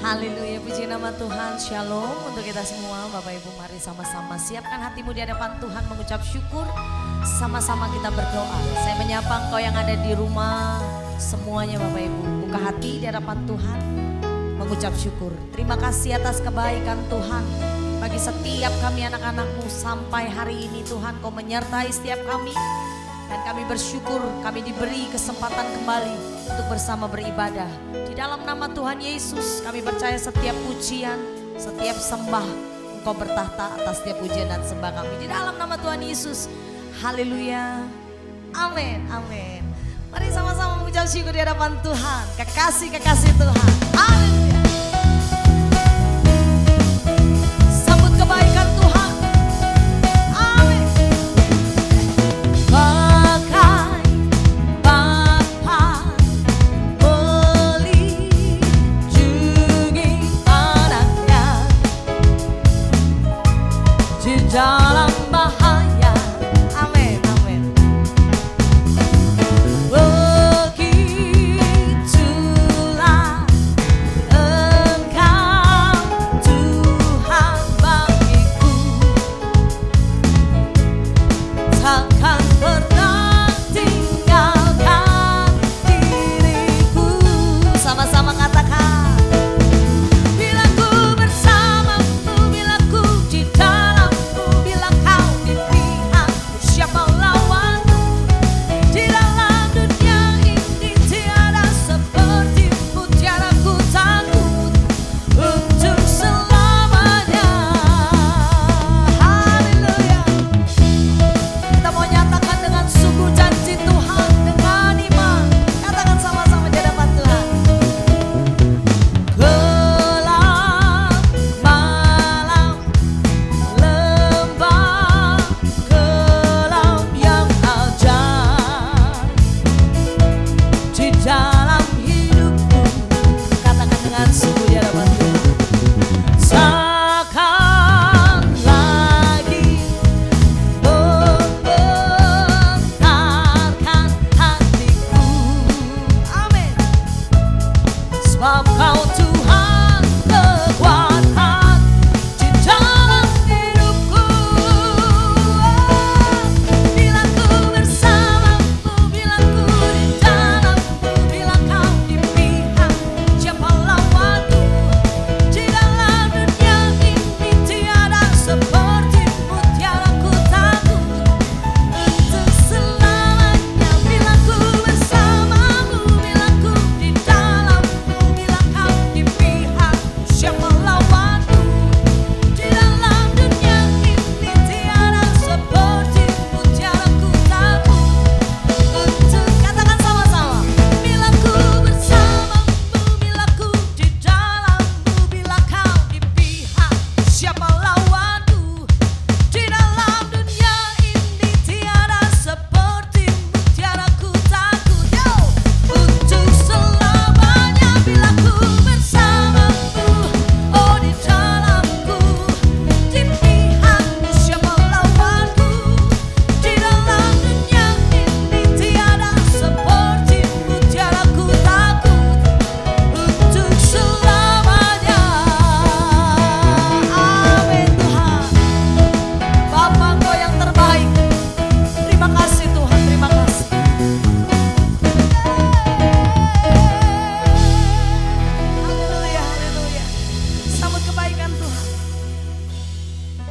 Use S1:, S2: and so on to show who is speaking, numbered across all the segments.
S1: Haleluya, puji nama Tuhan. Shalom untuk kita semua. Bapak Ibu, mari sama-sama siapkan hatimu di hadapan Tuhan, mengucap syukur. Sama-sama kita berdoa. Saya menyapa engkau yang ada di rumah, semuanya Bapak Ibu. Buka hati di hadapan Tuhan, mengucap syukur. Terima kasih atas kebaikan Tuhan bagi setiap kami anak-anakmu. Sampai hari ini Tuhan, kau menyertai setiap kami. Dan kami bersyukur kami diberi kesempatan kembali untuk bersama beribadah. Di dalam nama Tuhan Yesus kami percaya setiap pujian, setiap sembah Engkau bertahta atas setiap pujian dan sembah kami. Di dalam nama Tuhan Yesus. Haleluya. Amin. Amin. Mari sama-sama mengucap syukur di hadapan Tuhan. Kekasih-kekasih Tuhan. Haleluya. Sambut kebaikan Tuhan. Amin. Dalam bahaya, amin, amin. Begitulah Engkau Tuhan bagiku, takkan pernah tinggalkan diriku. Sama-sama katakan.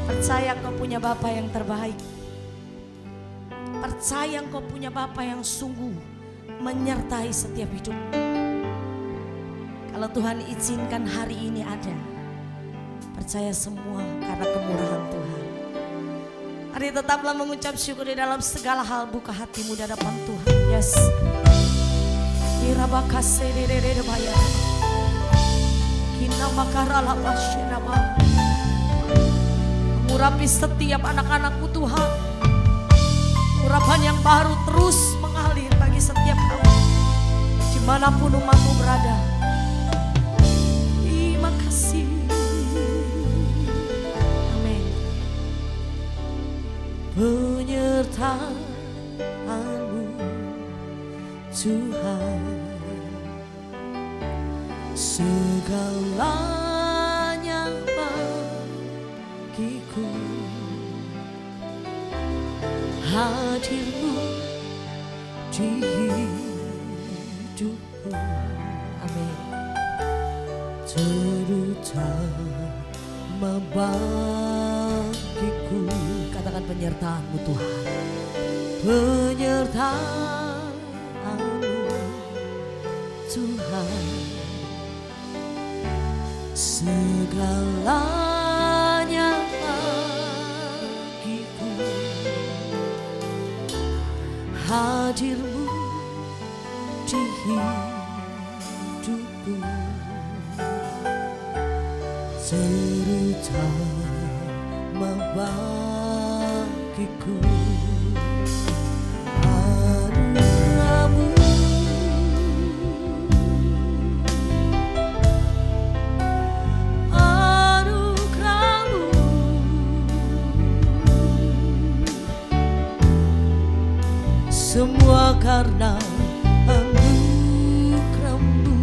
S1: Percaya engkau punya Bapa yang terbaik. Percaya engkau punya Bapa yang sungguh menyertai setiap hidup. Kalau Tuhan izinkan hari ini ada, percaya semua karena kemurahan Tuhan. Mari tetaplah mengucap syukur di dalam segala hal. Buka hatimu di hadapan Tuhan. Yes. Urapi setiap anak-anakmu Tuhan. Urapan yang baru terus mengalir bagi setiap kamu, dimanapun umatmu berada. Terima kasih. Amin. Penyertaanmu Tuhan segalanya bagiku. Hadirmu di hidupku, amin. Terutama bagiku, katakan penyertaan-Mu Tuhan, penyertaan-Mu Tuhan, segalanya bagiku. Hadir-Mu di hidupku, terutama bagiku. Semua karena anugerah-Mu,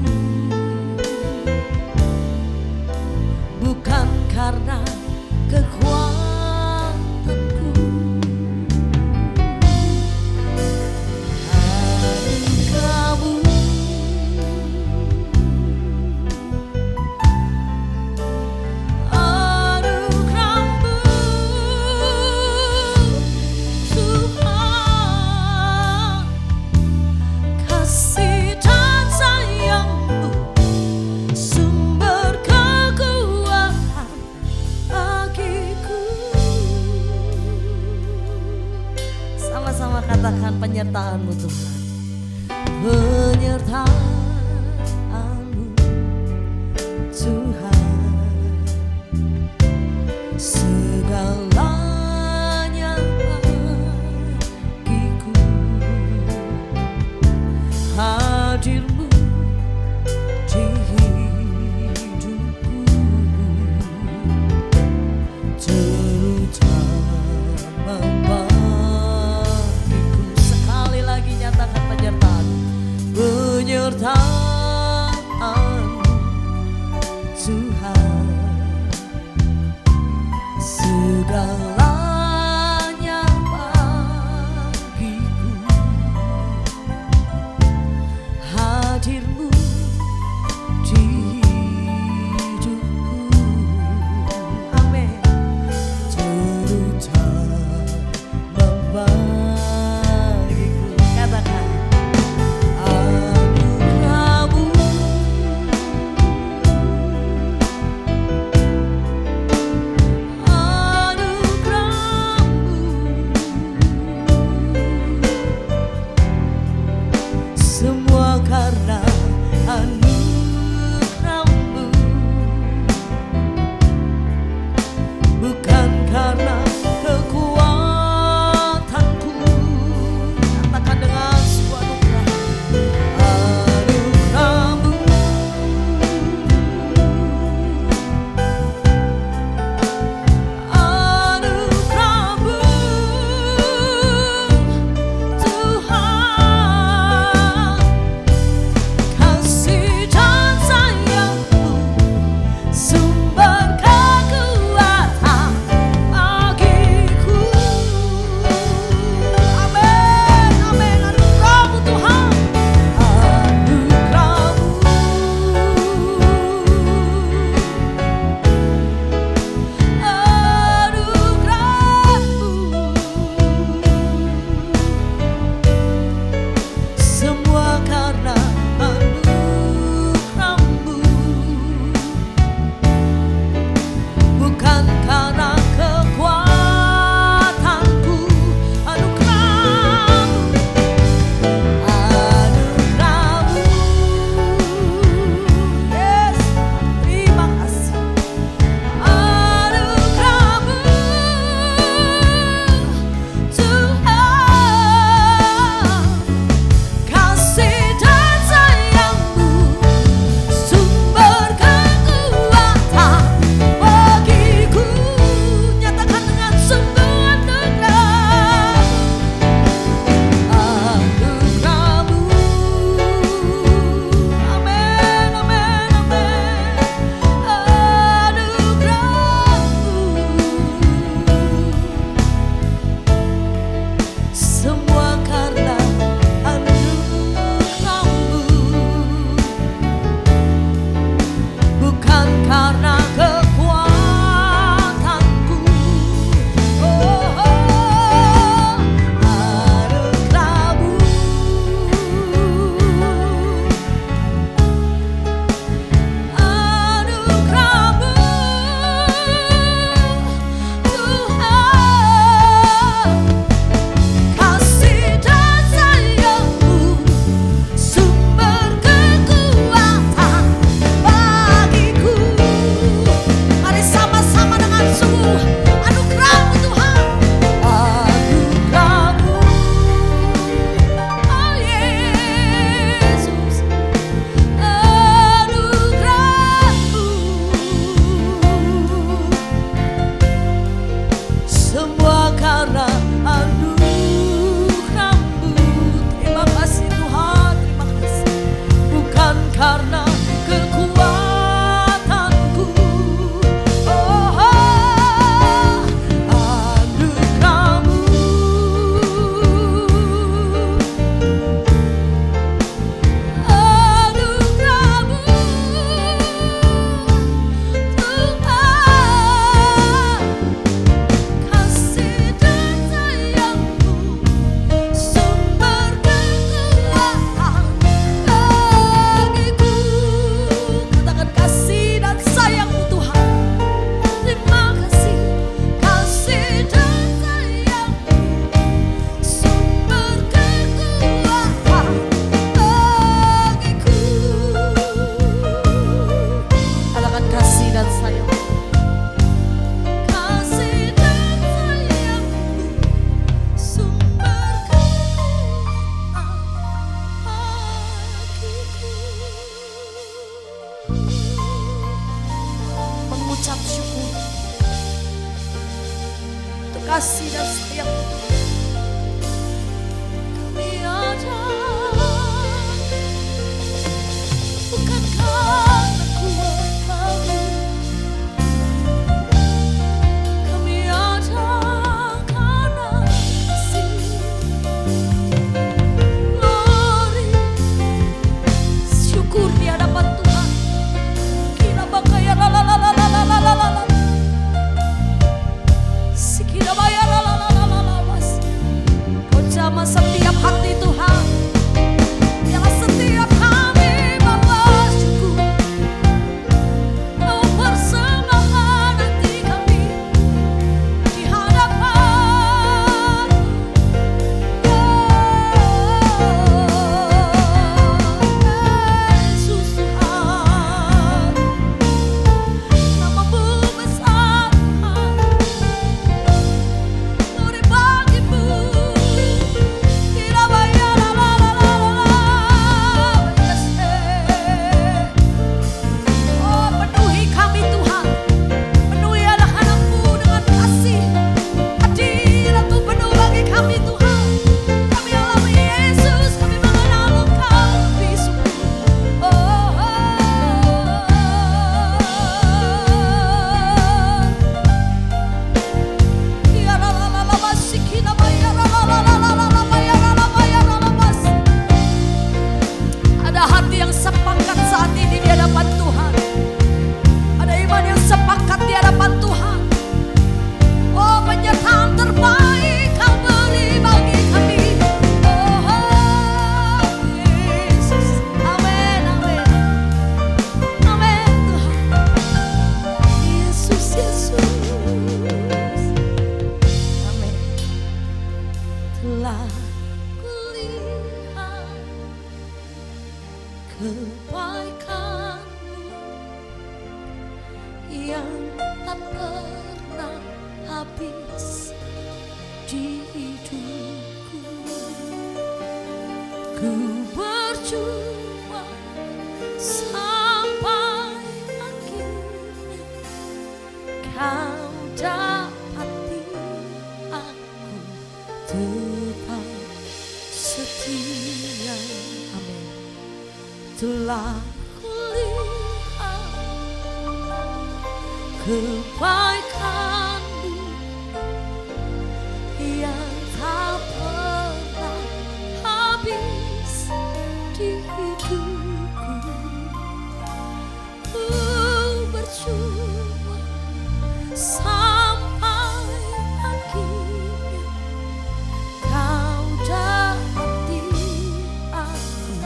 S1: bukan karena kekuatanku. Anugerah-Mu, anugerah-Mu Tuhan, kasih dan sayang-Mu, sumber kekuatan bagiku. Sama-sama katakan penyertaan-Mu Tuhan, penyertaan-Mu Tuhan, segalanya bagiku. Hadir-Mu di hidupku, terutama bagiku. Sekali lagi nyatakan penyertaan, penyertaan Tuhan, segalanya bagiku. Hadir-Mu di hidupku, amin. Terutama bagiku, katakan anugerah-Mu setiap kami ada bukan karena kuat kami ada karena kasih. Glory, syukur di hadapan Tuhan. Kira bakaya la la la la la la la la la. Sikira baya la la la la la la mas. Kau jamah setiap hati Tuhan. Biarlah setiap kami bawa syukur. Kau persembahan hati kami di hadapan Yesus Tuhan. Namamu besar Tuhan. Glory bagimu. Kira baya la la la la la la. Yes, oh, penuhi kami Tuhan. Penuhi anak-anakmu dengan kasih. Hadirat-Mu penuh bagi kami Tuhan. Kami alami Yesus, kami mengenal Engkau lebih sungguh. Oh, ya la la la la masikina baya la la la la la la baya la la baya la la mas. Ada hati yang sepakat saat ini di hadapan Tuhan. Ada iman yang sepakat di hadapan Tuhan. Oh, penyertaan terbaik Kau beri bagi kami. Oh, Yesus. Amin, amin. Amin Tuhan. Yesus, Yesus. Amin. Telah kulihat kebaikan-Mu yang tak pernah habis di hidupku. Ku berjuang sampai akhirnya Kau dapati aku tetap setia. Amin. Telah kulihat kebaikan-Mu yang tak pernah habis di hidupku. Ku berjuang sampai akhirnya Kau dapati aku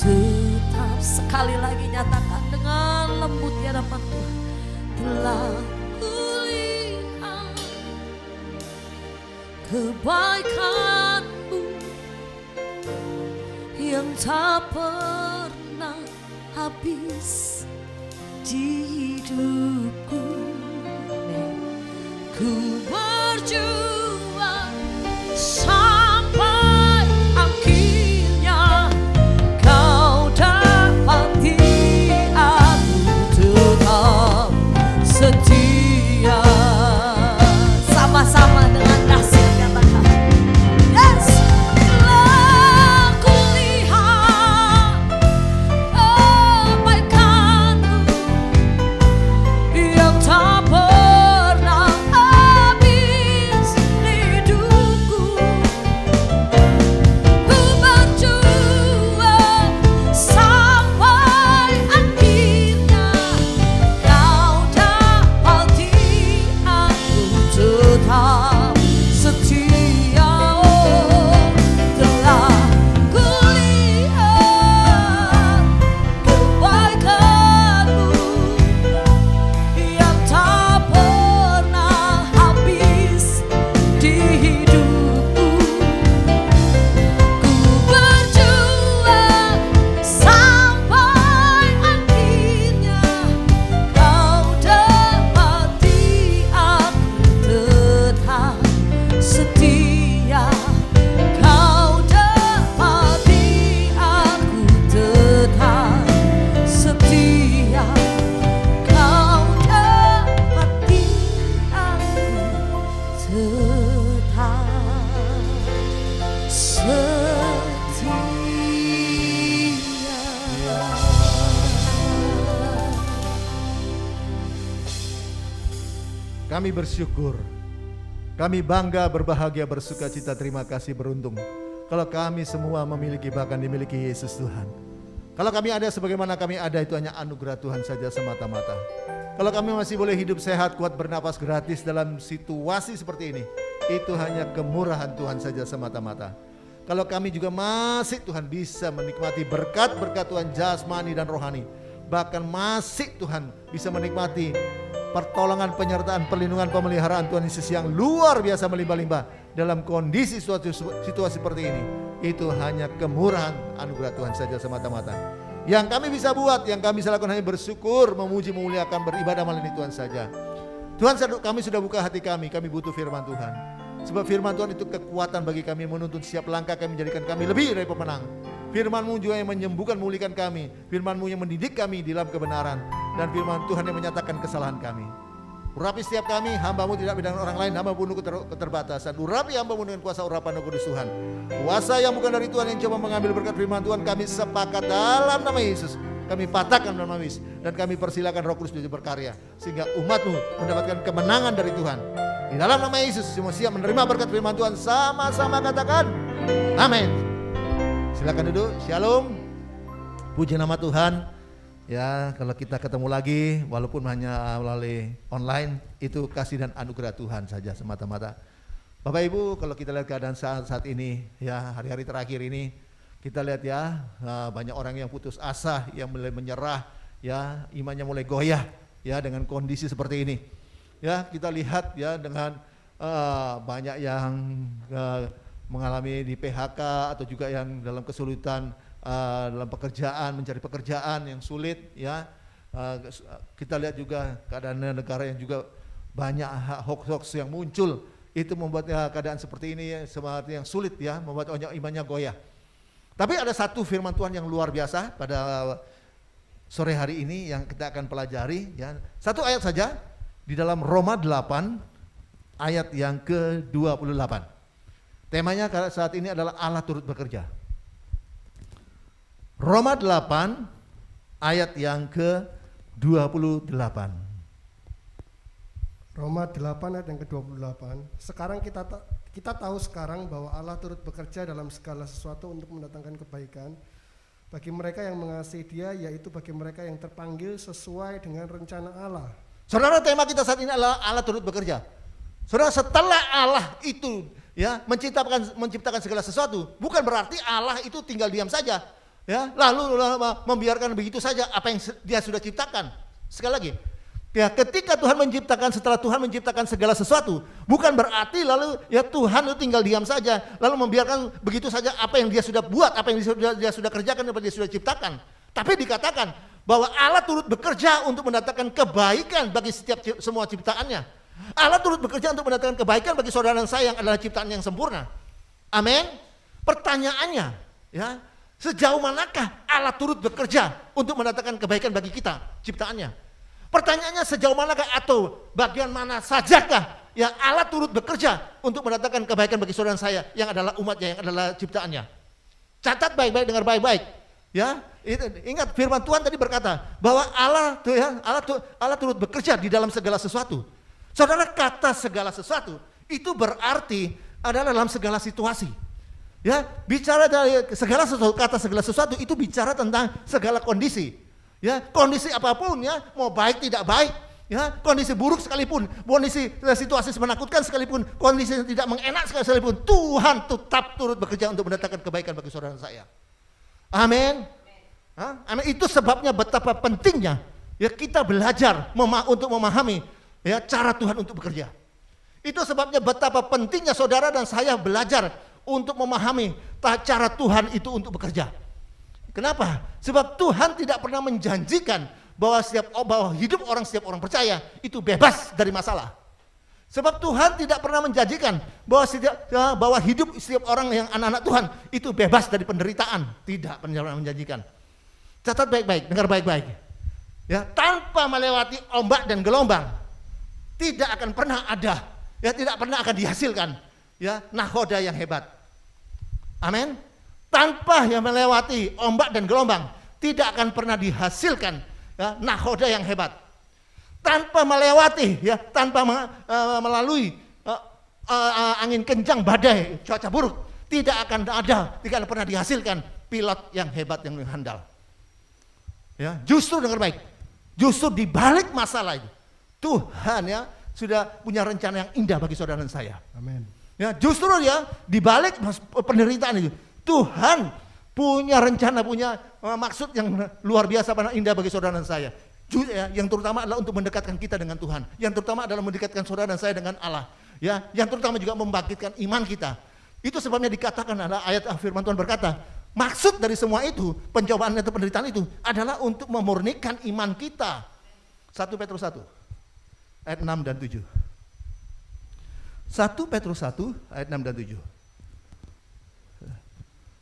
S1: tetap. Sekali lagi nyatakan dengan lembut di hadapan Tuhan. Telah kulihat kebaikan-Mu yang tak pernah habis di hidupku. Ku berjuang sampai akhirnya Kau dapati aku tetap setia. Sama-sama dengan kasih katakan. Yes. Telah kulihat kebaikan-Mu yang tak pernah habis
S2: Kami bersyukur, kami bangga, berbahagia, bersuka cita, terima kasih, beruntung. Kalau kami semua memiliki, bahkan dimiliki Yesus Tuhan. Kalau kami ada sebagaimana kami ada, itu hanya anugerah Tuhan saja semata-mata. Kalau kami masih boleh hidup sehat, kuat, bernapas gratis dalam situasi seperti ini, itu hanya kemurahan Tuhan saja semata-mata. Kalau kami juga masih Tuhan bisa menikmati berkat-berkat Tuhan jasmani dan rohani, bahkan masih Tuhan bisa menikmati pertolongan, penyertaan, perlindungan, pemeliharaan Tuhan Yesus yang luar biasa melimpah-limpah dalam kondisi suatu situasi seperti ini, itu hanya kemurahan anugerah Tuhan saja semata-mata. Yang kami bisa buat, yang kami bisa lakukan hanya bersyukur, memuji, memuliakan, beribadah melayani Tuhan saja. Tuhan, kami sudah buka hati kami butuh firman Tuhan. Sebab firman Tuhan itu kekuatan bagi kami, menuntun siap langkah kami, menjadikan kami lebih dari pemenang. Firman-Mu juga yang menyembuhkan, memulihkan kami. Firman-Mu yang mendidik kami di dalam kebenaran. Dan firman Tuhan yang menyatakan kesalahan kami. Urapi setiap kami, hamba-Mu tidak beda dengan orang lain, hamba penuh keterbatasan. Urapi hamba-Mu dengan kuasa urapan dan kudus Tuhan. Kuasa yang bukan dari Tuhan yang coba mengambil berkat firman Tuhan, kami sepakat dalam nama Yesus. Kami patahkan dalam nama Yesus. Dan kami persilakan Roh Kudus berkarya. Sehingga umat-Mu mendapatkan kemenangan dari Tuhan. Di dalam nama Yesus, semua siap menerima berkat firman Tuhan, sama-sama katakan amin. Silakan duduk. Shalom. Puji nama Tuhan. Ya, kalau kita ketemu lagi walaupun hanya melalui online, itu kasih dan anugerah Tuhan saja semata-mata. Bapak Ibu, kalau kita lihat keadaan saat ini, ya hari-hari terakhir ini, kita lihat ya banyak orang yang putus asa, yang mulai menyerah, ya imannya mulai goyah, ya dengan kondisi seperti ini. Ya, kita lihat ya dengan banyak yang mengalami di PHK atau juga yang dalam kesulitan dalam pekerjaan, mencari pekerjaan yang sulit ya. Kita lihat juga keadaan negara yang juga banyak hoax yang muncul, itu membuat keadaan seperti ini ya, seperti yang sulit ya, membuat orang imannya goyah. Tapi ada satu firman Tuhan yang luar biasa pada sore hari ini yang kita akan pelajari ya. Satu ayat saja di dalam Roma 8 ayat yang ke-28. Temanya saat ini adalah Allah turut bekerja. Roma 8 ayat yang ke-28.
S3: Roma 8 ayat yang ke-28. Sekarang kita tahu sekarang bahwa Allah turut bekerja dalam segala sesuatu untuk mendatangkan kebaikan bagi mereka yang mengasihi Dia, yaitu bagi mereka yang terpanggil sesuai dengan rencana Allah.
S2: Saudara, tema kita saat ini adalah Allah turut bekerja. Saudara, setelah Allah itu ya menciptakan segala sesuatu, bukan berarti Allah itu tinggal diam saja, ya lalu membiarkan begitu saja apa yang Dia sudah ciptakan. Sekali lagi, ya ketika Tuhan menciptakan, setelah Tuhan menciptakan segala sesuatu, bukan berarti lalu ya Tuhan itu tinggal diam saja, lalu membiarkan begitu saja apa yang Dia sudah buat, apa yang Dia sudah kerjakan, apa yang Dia sudah ciptakan. Tapi dikatakan bahwa Allah turut bekerja untuk mendatangkan kebaikan bagi semua ciptaannya. Allah turut bekerja untuk mendatangkan kebaikan bagi saudara dan saya yang adalah ciptaan yang sempurna. Amin. Pertanyaannya, ya, sejauh manakah Allah turut bekerja untuk mendatangkan kebaikan bagi kita, ciptaannya? Pertanyaannya, sejauh manakah atau bagian mana sajakah ya Allah turut bekerja untuk mendatangkan kebaikan bagi saudara dan saya yang adalah umatnya, yang adalah ciptaannya? Catat baik-baik, dengar baik-baik. Ya, ingat firman Tuhan tadi berkata bahwa Allah turut bekerja di dalam segala sesuatu. Saudara, kata segala sesuatu itu berarti adalah dalam segala situasi. Ya, bicara dari segala sesuatu, kata segala sesuatu itu bicara tentang segala kondisi. Ya, kondisi apapun ya, mau baik tidak baik, ya, kondisi buruk sekalipun, kondisi situasi menakutkan sekalipun, kondisi yang tidak mengenak sekalipun, Tuhan tetap turut bekerja untuk mendatangkan kebaikan bagi saudara saya. Amin. Amin. Itu sebabnya betapa pentingnya ya kita belajar untuk memahami ya cara Tuhan untuk bekerja. Itu sebabnya betapa pentingnya saudara dan saya belajar untuk memahami cara Tuhan itu untuk bekerja. Kenapa? Sebab Tuhan tidak pernah menjanjikan bahwa hidup setiap orang percaya itu bebas dari masalah. Sebab Tuhan tidak pernah menjanjikan bahwa hidup setiap orang yang anak-anak Tuhan itu bebas dari penderitaan. Tidak pernah menjanjikan. Catat baik-baik, dengar baik-baik. Ya, tanpa melewati ombak dan gelombang, tidak akan pernah ada, ya tidak pernah akan dihasilkan, ya nahoda yang hebat. Amin. Tanpa yang melewati ombak dan gelombang, tidak akan pernah dihasilkan ya nahoda yang hebat. tanpa melewati, ya, tanpa melalui angin kencang, badai, cuaca buruk, tidak akan pernah dihasilkan pilot yang hebat, yang handal. Ya, justru dengar baik, justru di balik masalah itu Tuhan ya sudah punya rencana yang indah bagi saudara dan saya.
S3: Amin.
S2: Ya, justru ya di balik penderitaan itu Tuhan punya rencana, punya maksud yang luar biasa, indah bagi saudara dan saya. Yang terutama adalah untuk mendekatkan kita dengan Tuhan. Yang terutama adalah mendekatkan saudara dan saya dengan Allah. Ya, yang terutama juga membangkitkan iman kita. Itu sebabnya dikatakan adalah ayat firman Tuhan berkata, maksud dari semua itu, pencobaan atau penderitaan itu adalah untuk memurnikan iman kita. 1 Petrus 1 ayat 6 dan 7. 1 Petrus 1 ayat 6 dan 7.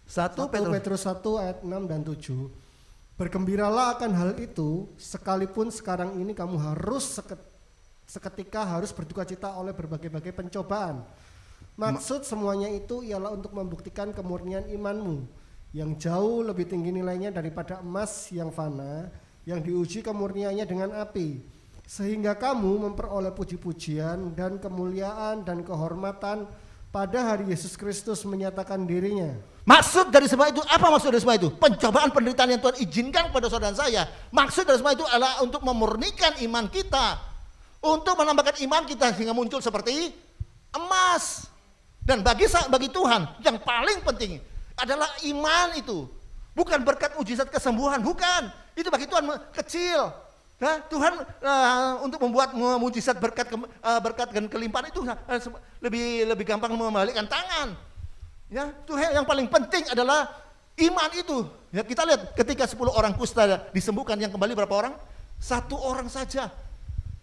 S3: 1 Petrus 1 ayat 6 dan 7. Bergembiralah akan hal itu, sekalipun sekarang ini kamu harus seketika harus berduka cita oleh berbagai-bagai pencobaan. Maksud semuanya itu ialah untuk membuktikan kemurnian imanmu yang jauh lebih tinggi nilainya daripada emas yang fana, yang diuji kemurniannya dengan api, sehingga kamu memperoleh puji-pujian dan kemuliaan dan kehormatan pada hari Yesus Kristus menyatakan dirinya.
S2: Maksud dari semua itu, apa maksud dari semua itu? Pencobaan penderitaan yang Tuhan izinkan kepada saudara saya. Maksud dari semua itu adalah untuk memurnikan iman kita, untuk menambahkan iman kita sehingga muncul seperti emas. Dan bagi Tuhan yang paling penting adalah iman itu, bukan berkat mujizat kesembuhan, bukan. Itu bagi Tuhan kecil. Nah, Tuhan untuk membuat mujizat berkat dan kelimpahan itu lebih gampang membalikkan tangan. Ya, Tuhan yang paling penting adalah iman itu. Ya, kita lihat ketika 10 orang kusta disembuhkan, yang kembali berapa orang? 1 orang saja.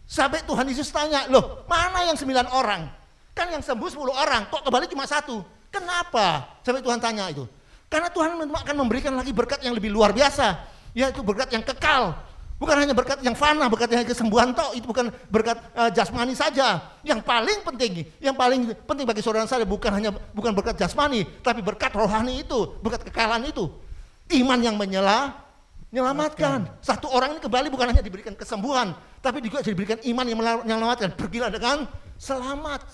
S2: Sampai Tuhan Yesus tanya, loh mana yang 9 orang? Kan yang sembuh 10 orang, kok kembali cuma 1? Kenapa? Sampai Tuhan tanya itu. Karena Tuhan akan memberikan lagi berkat yang lebih luar biasa, yaitu berkat yang kekal. Bukan hanya berkat yang fana, berkat yang kesembuhan toh, itu bukan berkat jasmani saja. Yang paling penting bagi saudara saya bukan berkat jasmani, tapi berkat rohani itu, berkat kekalan itu. Iman yang menyelamatkan. 1 orang ini kembali bukan hanya diberikan kesembuhan, tapi juga diberikan iman yang menyelamatkan. Pergilah dengan selamat.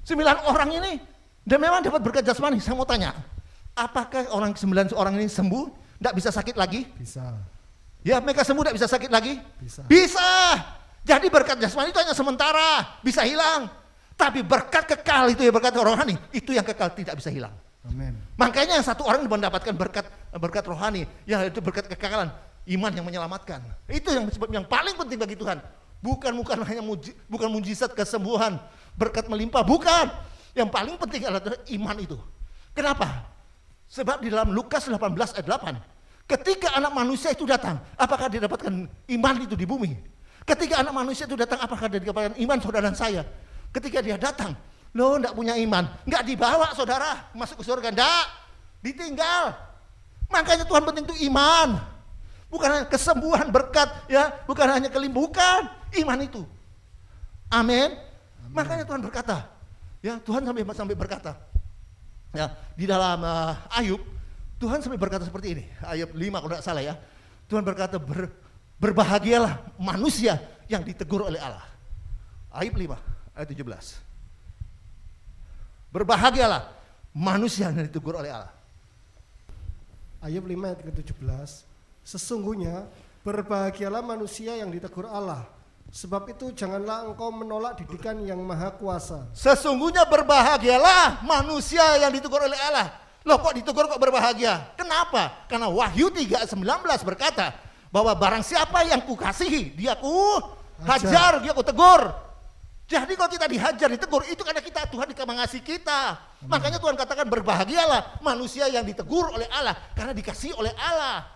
S2: 9 orang ini dan memang dapat berkat jasmani. Saya mau tanya, apakah 9 orang ini sembuh, tidak bisa sakit lagi?
S3: Bisa.
S2: Ya, mereka sembuh tidak bisa sakit lagi?
S3: Bisa.
S2: Bisa. Jadi berkat jasmani itu hanya sementara, bisa hilang. Tapi berkat kekal itu, ya berkat rohani, itu yang kekal, tidak bisa hilang.
S3: Amin.
S2: Makanya 1 orang mendapatkan berkat rohani, yaitu berkat kekekalan, iman yang menyelamatkan. Itu yang paling penting bagi Tuhan. Bukan hanya bukan mujizat kesembuhan, berkat melimpah, bukan. Yang paling penting adalah iman itu. Kenapa? Sebab di dalam Lukas 18 ayat 8, ketika anak manusia itu datang, apakah dia dapatkan iman itu di bumi? Ketika anak manusia itu datang, apakah dia dapatkan iman saudara dan saya? Ketika dia datang, lo enggak punya iman, enggak dibawa saudara masuk ke surga, enggak, ditinggal. Makanya Tuhan penting itu iman. Bukan hanya kesembuhan, berkat, ya, bukan hanya bukan iman itu. Amin. Makanya Tuhan berkata, ya, Tuhan sampai berkata, ya, di dalam Ayub, Tuhan sampai berkata seperti ini, Ayub 5 kalau tidak salah ya. Tuhan berkata, berbahagialah manusia yang ditegur oleh Allah. Ayub 5 ayat 17. Berbahagialah manusia yang ditegur oleh Allah.
S3: Ayub 5 ayat ke-17. Sesungguhnya berbahagialah manusia yang ditegur Allah. Sebab itu janganlah engkau menolak didikan yang maha kuasa.
S2: Sesungguhnya berbahagialah manusia yang ditegur oleh Allah. Loh, kok ditegur kok berbahagia? Kenapa? Karena Wahyu 3:19 berkata bahwa barang siapa yang kukasihi, dia hajar, dia tegur. Jadi kalau kita dihajar, ditegur, itu karena Tuhan mengasihi kita. Makanya Tuhan katakan berbahagialah manusia yang ditegur oleh Allah, karena dikasihi oleh Allah.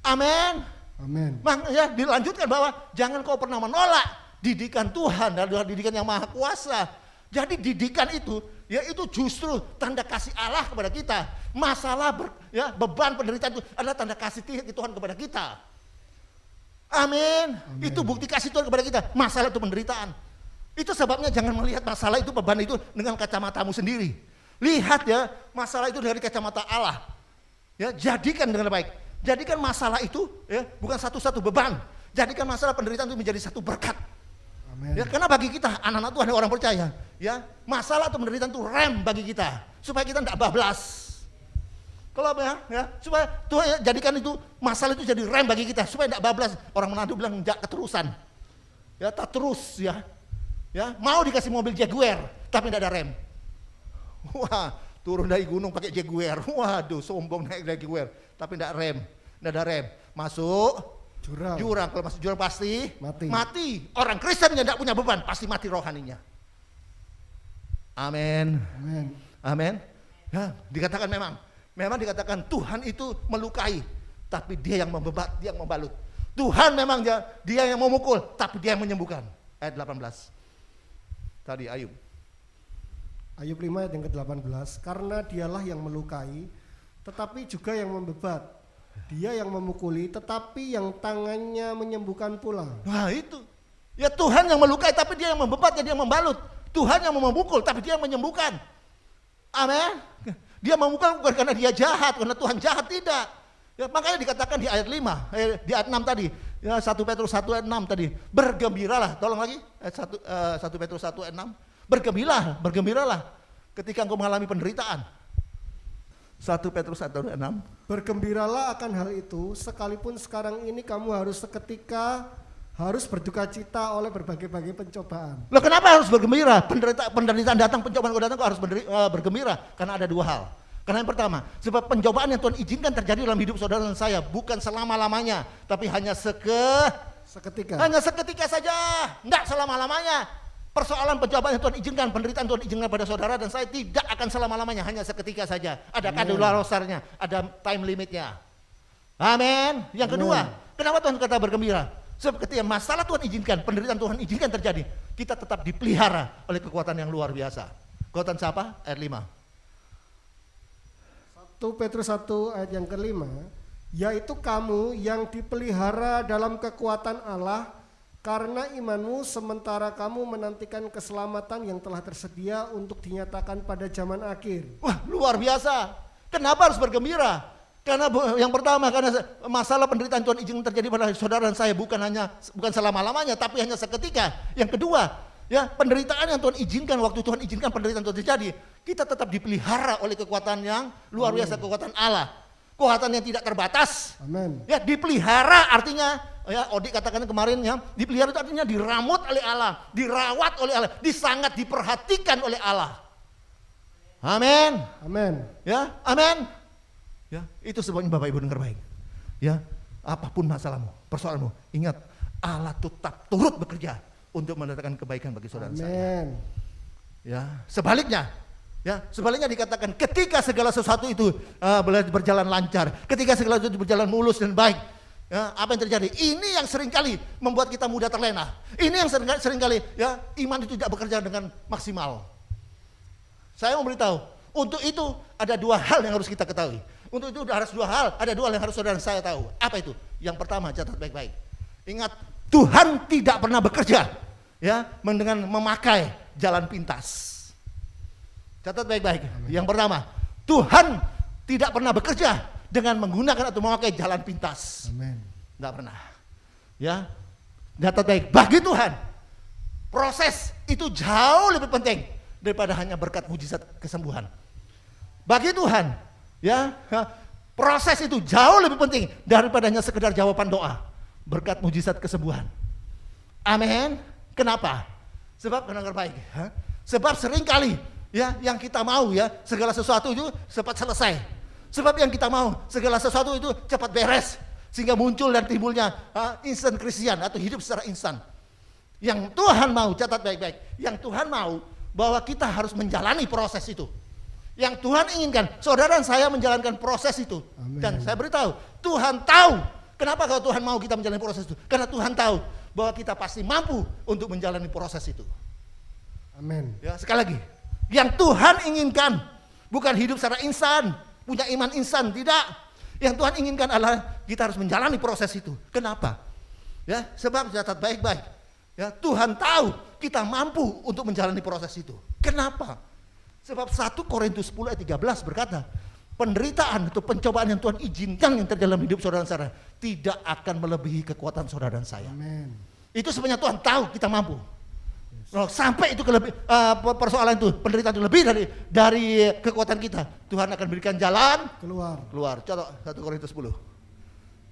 S2: Amin.
S3: Amin.
S2: Makanya dilanjutkan bahwa jangan kau pernah menolak didikan Tuhan, adalah didikan yang maha kuasa. Jadi didikan itu, ya itu justru tanda kasih Allah kepada kita. Masalah beban penderitaan itu adalah tanda kasih Tuhan kepada kita. Amin. Itu bukti kasih Tuhan kepada kita. Masalah itu penderitaan. Itu sebabnya jangan melihat masalah itu, beban itu dengan kacamatamu sendiri. Lihat ya masalah itu dari kacamata Allah. Ya, jadikan dengan baik. Jadikan masalah itu ya bukan satu-satu beban. Jadikan masalah penderitaan itu menjadi satu berkat.
S3: Amin.
S2: Ya, karena bagi kita anak-anak Tuhan orang percaya, ya masalah atau penderitaan itu rem bagi kita supaya kita tidak bablas. Kalau ya, supaya Tuhan ya, jadikan itu masalah itu jadi rem bagi kita supaya tidak bablas. Orang Manado bilang jak keterusan, ya tak terus ya, mau dikasih mobil Jaguar tapi tidak ada rem. Wah, turun dari gunung pakai Jaguar, waduh sombong naik Jaguar tapi tidak ada rem, masuk. Jurang, kalau masuk jurang pasti mati. Orang Kristen yang tidak punya beban pasti mati rohaninya. Amin. Ya, dikatakan memang dikatakan Tuhan itu melukai, tapi Dia yang membebat, Dia yang membalut. Tuhan memang dia yang memukul, tapi Dia yang menyembuhkan. Ayat 18. Tadi Ayub
S3: 5 ayat yang ke-18, karena Dialah yang melukai, tetapi juga yang membebat. Dia yang memukuli, tetapi yang tangannya menyembuhkan pula.
S2: Wah itu, ya Tuhan yang melukai, tapi Dia yang membebat, Dia yang membalut. Tuhan yang memukul, tapi Dia yang menyembuhkan. Amin. Dia memukul bukan karena Dia jahat, karena Tuhan jahat, tidak. Ya, makanya dikatakan di ayat 5, di ayat 6 tadi, ya 1 Petrus 1 ayat 6 tadi, bergembiralah. Tolong lagi, ayat 1 Petrus 1 ayat 6. Bergembiralah ketika engkau mengalami penderitaan. 1 Petrus 1 ayat 6.
S3: Bergembiralah akan hal itu, sekalipun sekarang ini kamu harus berduka cita oleh berbagai-bagai pencobaan.
S2: Loh kenapa harus bergembira? Penderitaan datang, pencobaan datang kok harus bergembira? Karena ada dua hal. Karena yang pertama, sebab pencobaan yang Tuhan izinkan terjadi dalam hidup saudara dan saya bukan selama-lamanya, tapi hanya
S3: seketika.
S2: Hanya seketika saja, enggak selama-lamanya. Persoalan pencobaan yang Tuhan izinkan, penderitaan Tuhan izinkan pada saudara dan saya tidak akan selama-lamanya, hanya seketika saja. Ada kadaluarsanya, ada time limitnya. Amin. Yang kedua, kenapa Tuhan kata bergembira? Sebab ketika masalah Tuhan izinkan, penderitaan Tuhan izinkan terjadi, kita tetap dipelihara oleh kekuatan yang luar biasa. Kekuatan siapa? Ayat 5.
S3: 1 Petrus 1 ayat yang ke-5, yaitu kamu yang dipelihara dalam kekuatan Allah karena imanmu sementara kamu menantikan keselamatan yang telah tersedia untuk dinyatakan pada zaman akhir.
S2: Wah, luar biasa. Kenapa harus bergembira? Karena yang pertama, karena masalah penderitaan Tuhan izinkan terjadi pada saudara dan saya bukan selama-lamanya, tapi hanya seketika. Yang kedua, ya penderitaan yang Tuhan izinkan, waktu Tuhan izinkan penderitaan Tuhan terjadi, kita tetap dipelihara oleh kekuatan yang luar biasa, kekuatan Allah. Kekuatan yang tidak terbatas.
S3: Amin.
S2: Ya, dipelihara artinya, ya Odik katakan kemarin ya, dipelihara itu artinya diramut oleh Allah, dirawat oleh Allah, disangat diperhatikan oleh Allah. Amin.
S3: Amin.
S2: Ya, amin. Ya, itu sebabnya Bapak Ibu dengar baik. Ya, apapun masalahmu, persoalanmu, ingat Allah tetap turut bekerja untuk mendatangkan kebaikan bagi saudara saya. Ya, sebaliknya dikatakan ketika segala sesuatu itu berjalan lancar, ketika segala sesuatu berjalan mulus dan baik, ya, apa yang terjadi? Ini yang seringkali membuat kita mudah terlena. Ini yang seringkali ya iman itu tidak bekerja dengan maksimal. Saya mau beritahu, untuk itu ada dua hal yang harus kita ketahui. Untuk itu harus ada dua hal yang harus saudara dan saya tahu. Apa itu? Yang pertama, catat baik-baik. Ingat, Tuhan tidak pernah bekerja ya dengan memakai jalan pintas. Catat baik-baik. Yang pertama, Tuhan tidak pernah bekerja dengan menggunakan atau memakai jalan pintas.
S3: Amin.
S2: Tidak pernah. Ya, catat baik. Bagi Tuhan, proses itu jauh lebih penting daripada hanya berkat mujizat kesembuhan. Bagi Tuhan, ya, proses itu jauh lebih penting daripada hanya sekedar jawaban doa, berkat mujizat kesembuhan. Amin. Kenapa? Sebab dengar baik. Sebab seringkali ya yang kita mau ya segala sesuatu itu cepat selesai. Sebab yang kita mau segala sesuatu itu cepat beres sehingga muncul dan timbulnya instant Christian atau hidup secara instan. Yang Tuhan mau, catat baik-baik, yang Tuhan mau bahwa kita harus menjalani proses itu. Yang Tuhan inginkan saudara dan saya menjalankan proses itu.
S3: Amin.
S2: Dan saya beritahu, Tuhan tahu kenapa kalau Tuhan mau kita menjalani proses itu. Karena Tuhan tahu bahwa kita pasti mampu untuk menjalani proses itu.
S3: Amin.
S2: Ya, sekali lagi, yang Tuhan inginkan bukan hidup secara instan, punya iman instan, tidak. Yang Tuhan inginkan adalah kita harus menjalani proses itu. Kenapa? Ya, sebab catat baik-baik. Ya, Tuhan tahu kita mampu untuk menjalani proses itu. Kenapa? Sebab 1 Korintus 10 ayat 13 berkata, penderitaan atau pencobaan yang Tuhan izinkan yang terjadi dalam hidup saudara dan saya tidak akan melebihi kekuatan saudara dan saya.
S3: Amin.
S2: Itu sebenarnya Tuhan tahu kita mampu. Kalau sampai itu persoalan itu, penderitaan itu lebih dari kekuatan kita, Tuhan akan berikan jalan keluar. Contoh 1 Korintus 10